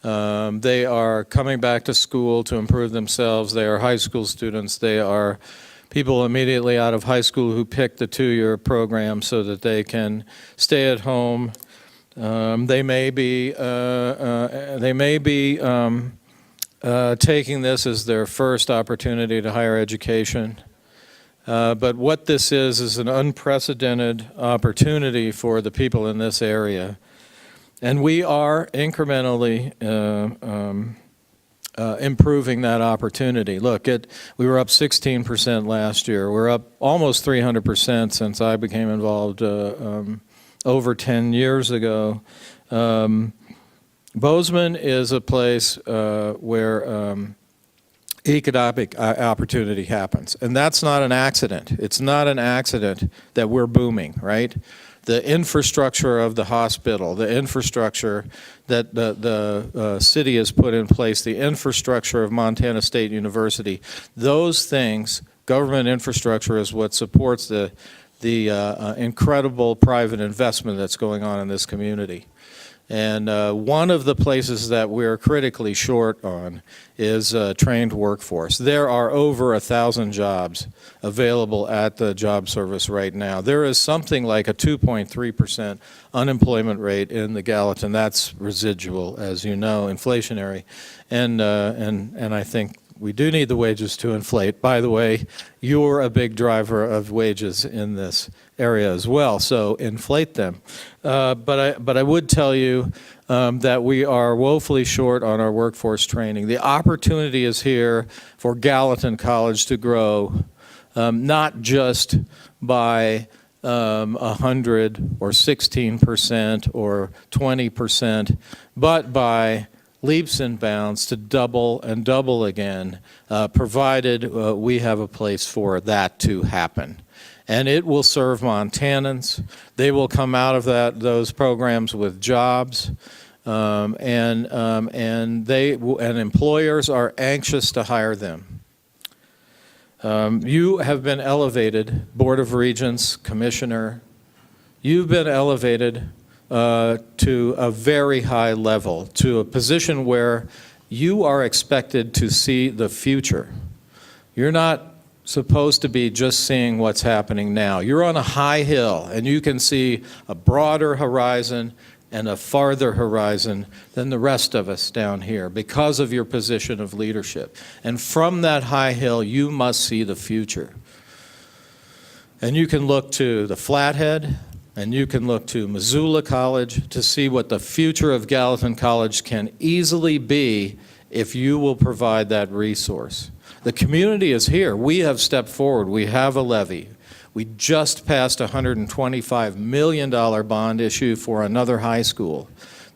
They are coming back to school to improve themselves. They are high school students. They are people immediately out of high school who pick the two-year program so that they can stay at home. They may be taking this as their first opportunity to higher education. But what this is an unprecedented opportunity for the people in this area. And we are incrementally improving that opportunity. Look, we were up 16% last year. We're up almost 300% since I became involved over 10 years ago. Bozeman is a place where economic opportunity happens, and that's not an accident. It's not an accident that we're booming, right? The infrastructure of the hospital, the infrastructure that the city has put in place, the infrastructure of Montana State University, those things, government infrastructure is what supports the incredible private investment that's going on in this community. And one of the places that we're critically short on is trained workforce. There are over 1,000 jobs available at the job service right now. There is something like a 2.3% unemployment rate in the Gallatin. That's residual, as you know, inflationary. And I think we do need the wages to inflate. By the way, you're a big driver of wages in this area as well, so inflate them. But I would tell you that we are woefully short on our workforce training. The opportunity is here for Gallatin College to grow, not just by 100 or 16% or 20%, but by leaps and bounds to double and double again, provided we have a place for that to happen. And it will serve Montanans. They will come out of those programs with jobs, and employers are anxious to hire them. You have been elevated, Board of Regents, Commissioner. You've been elevated to a very high level, to a position where you are expected to see the future. You're not supposed to be just seeing what's happening now. You're on a high hill, and you can see a broader horizon and a farther horizon than the rest of us down here because of your position of leadership. And from that high hill, you must see the future. And you can look to the Flathead, and you can look to Missoula College to see what the future of Gallatin College can easily be if you will provide that resource. The community is here. We have stepped forward. We have a levy. We just passed a $125 million bond issue for another high school.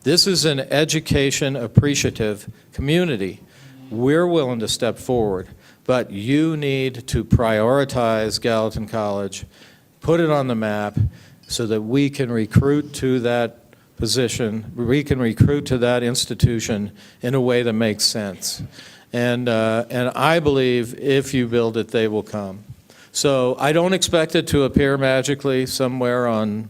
This is an education appreciative community. We're willing to step forward, but you need to prioritize Gallatin College, put it on the map, so that we can recruit to that position, we can recruit to that institution in a way that makes sense. And I believe if you build it, they will come. So I don't expect it to appear magically somewhere on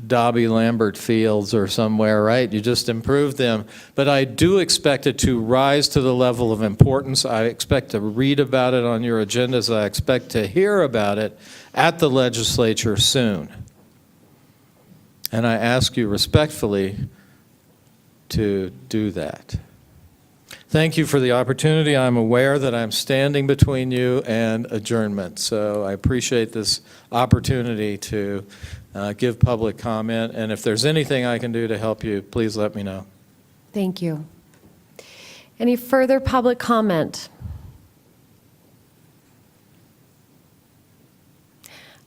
Dobby Lambert Fields or somewhere, right? You just improve them. But I do expect it to rise to the level of importance. I expect to read about it on your agendas. I expect to hear about it at the legislature soon. And I ask you respectfully to do that. Thank you for the opportunity. I'm aware that I'm standing between you and adjournment, so I appreciate this opportunity to give public comment, and if there's anything I can do to help you, please let me know. Thank you. Any further public comment?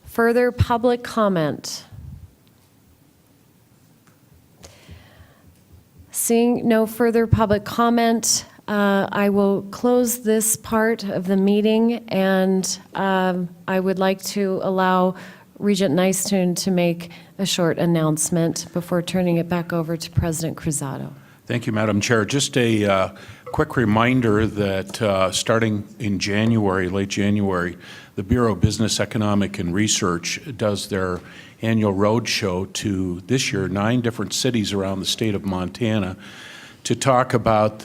Further public comment? Seeing no further public comment, I will close this part of the meeting, and I would like to allow Regent Nystuen to make a short announcement before turning it back over to President Cruzado. Thank you, Madam Chair. Just a quick reminder that starting in January, late January, the Bureau of Business, Economic and Research does their annual road show to, this year, 9 different cities around the state of Montana to talk about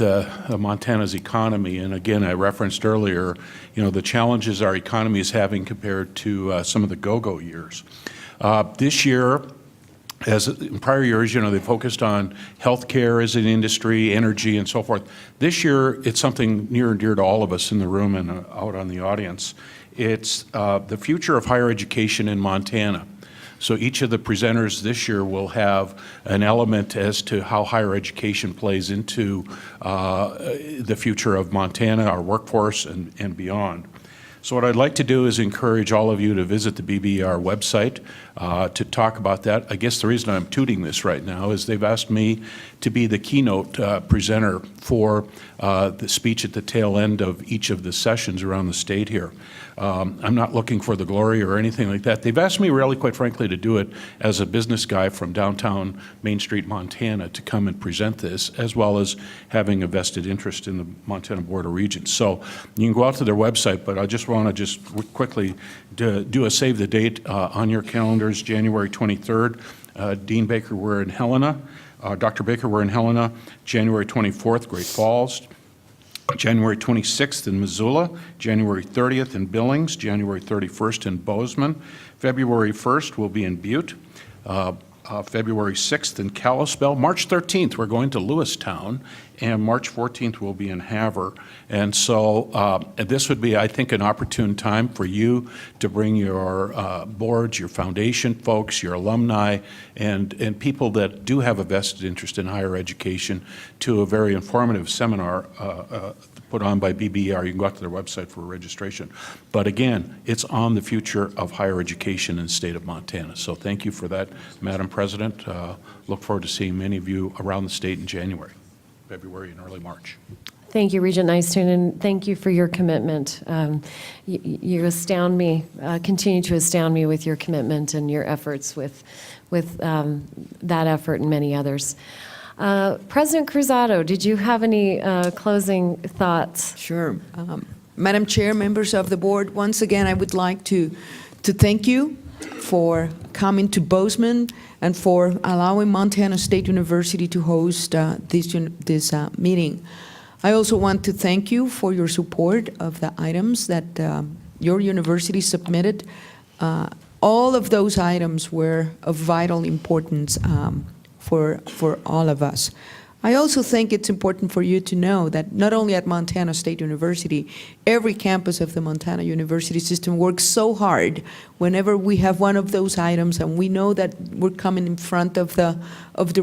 Montana's economy. And again, I referenced earlier, the challenges our economy is having compared to some of the go-go years. This year, as in prior years, they focused on healthcare as an industry, energy, and so forth. This year, it's something near and dear to all of us in the room and out on the audience. It's the future of higher education in Montana. So each of the presenters this year will have an element as to how higher education plays into the future of Montana, our workforce, and beyond. So what I'd like to do is encourage all of you to visit the BBR website to talk about that. I guess the reason I'm tooting this right now is they've asked me to be the keynote presenter for the speech at the tail end of each of the sessions around the state here. I'm not looking for the glory or anything like that. They've asked me really, quite frankly, to do it as a business guy from downtown Main Street, Montana, to come and present this, as well as having a vested interest in the Montana Board of Regents. So you can go out to their website, but I just want to just quickly do a save the date on your calendars, January 23rd. Dean Baker, we're in Helena. Dr. Baker, we're in Helena. January 24th, Great Falls. January 26th in Missoula, January 30th in Billings, January 31st in Bozeman, February 1st we'll be in Butte, February 6th in Kalispell, March 13th we're going to Lewistown, and March 14th we'll be in Havre. And so this would be, I think, an opportune time for you to bring your boards, your foundation folks, your alumni, and people that do have a vested interest in higher education to a very informative seminar put on by BBR. You can go out to their website for registration. But again, it's on the future of higher education in the state of Montana. So thank you for that, Madam President. Look forward to seeing many of you around the state in January, February, and early March. Thank you, Regent Nystuen, and thank you for your commitment. You astound me, continue to astound me with your commitment and your efforts with that effort and many others. President Cruzado, did you have any closing thoughts? Sure. Madam Chair, members of the board, once again, I would like to thank you for coming to Bozeman and for allowing Montana State University to host this meeting. I also want to thank you for your support of the items that your university submitted. All of those items were of vital importance for all of us. I also think it's important for you to know that not only at Montana State University, every campus of the Montana University system works so hard whenever we have one of those items and we know that we're coming in front of the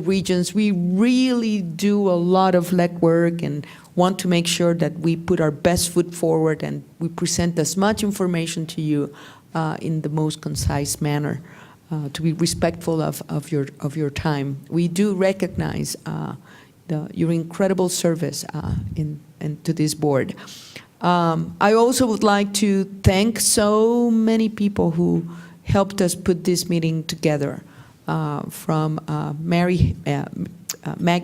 Regents. We really do a lot of legwork and want to make sure that we put our best foot forward and we present as much information to you in the most concise manner. To be respectful of your time. We do recognize your incredible service to this board. I also would like to thank so many people who helped us put this meeting together, from Maggie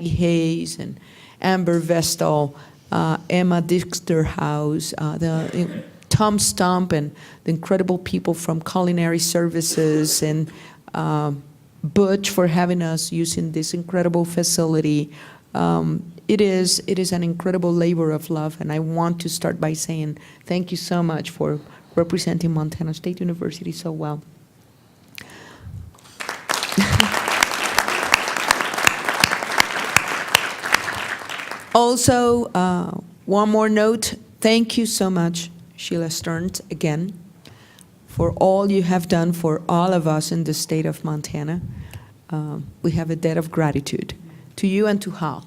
Hayes and Amber Vestal, Emma Dixterhouse, Tom Stump, and the incredible people from Culinary Services, and Butch for having us using this incredible facility. It is an incredible labor of love, and I want to start by saying thank you so much for representing Montana State University so well. Also, one more note, thank you so much, Sheila Stearns, again, for all you have done for all of us in the state of Montana. We have a debt of gratitude to you and to Hal.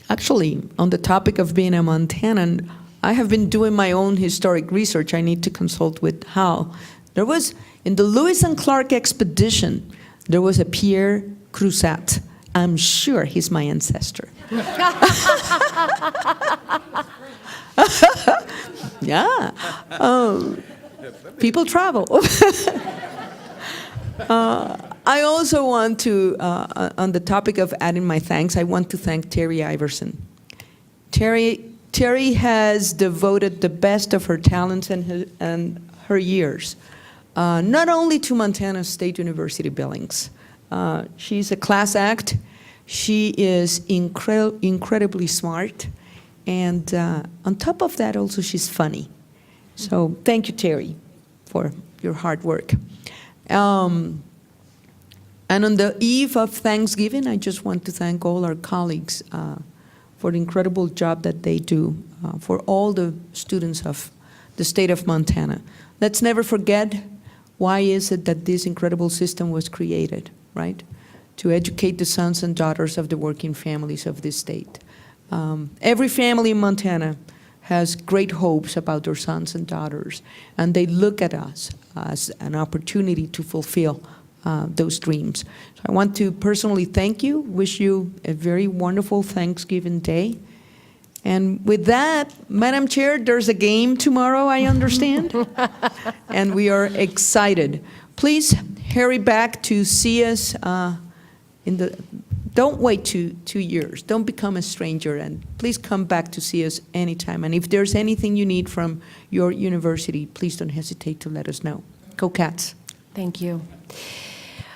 Actually, on the topic of being a Montanan, I have been doing my own historic research. I need to consult with Hal. There was, in the Lewis and Clark expedition, there was a Pierre Cruzat. I'm sure he's my ancestor. Yeah. People travel. I also want to, on the topic of adding my thanks, I want to thank Terry Iverson. Terry has devoted the best of her talents and her years, not only to Montana State University Billings. She's a class act. She is incredibly smart. And on top of that, also, she's funny. So thank you, Terry, for your hard work. And on the eve of Thanksgiving, I just want to thank all our colleagues for the incredible job that they do for all the students of the state of Montana. Let's never forget why is it that this incredible system was created, right? To educate the sons and daughters of the working families of this state. Every family in Montana has great hopes about their sons and daughters, and they look at us as an opportunity to fulfill those dreams. So I want to personally thank you, wish you a very wonderful Thanksgiving Day. And with that, Madam Chair, there's a game tomorrow, I understand, and we are excited. Please hurry back to see us don't wait 2 years. Don't become a stranger, and please come back to see us anytime. And if there's anything you need from your university, please don't hesitate to let us know. Go Cats. Thank you.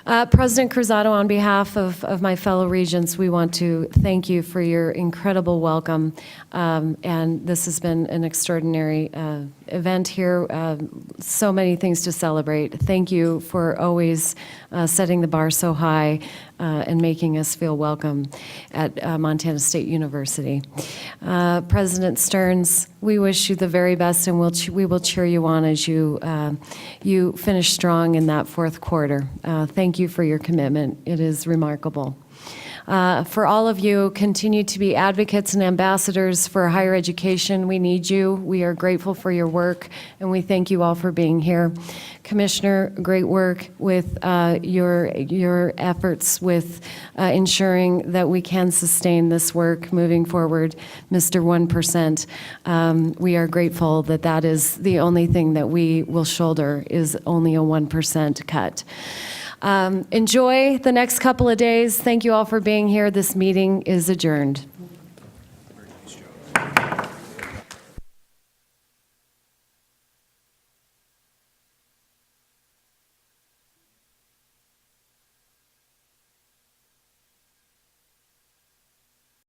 President Cruzado, on behalf of my fellow regents, we want to thank you for your incredible welcome. And this has been an extraordinary event here. So many things to celebrate. Thank you for always setting the bar so high and making us feel welcome at Montana State University. President Stearns, we wish you the very best, and we will cheer you on as you finish strong in that fourth quarter. Thank you for your commitment. It is remarkable. For all of you, continue to be advocates and ambassadors for higher education. We need you. We are grateful for your work, and we thank you all for being here. Commissioner, great work with your efforts with ensuring that we can sustain this work moving forward. Mr. 1%, we are grateful that that is the only thing that we will shoulder is only a 1% cut. Enjoy the next couple of days. Thank you all for being here. This meeting is adjourned.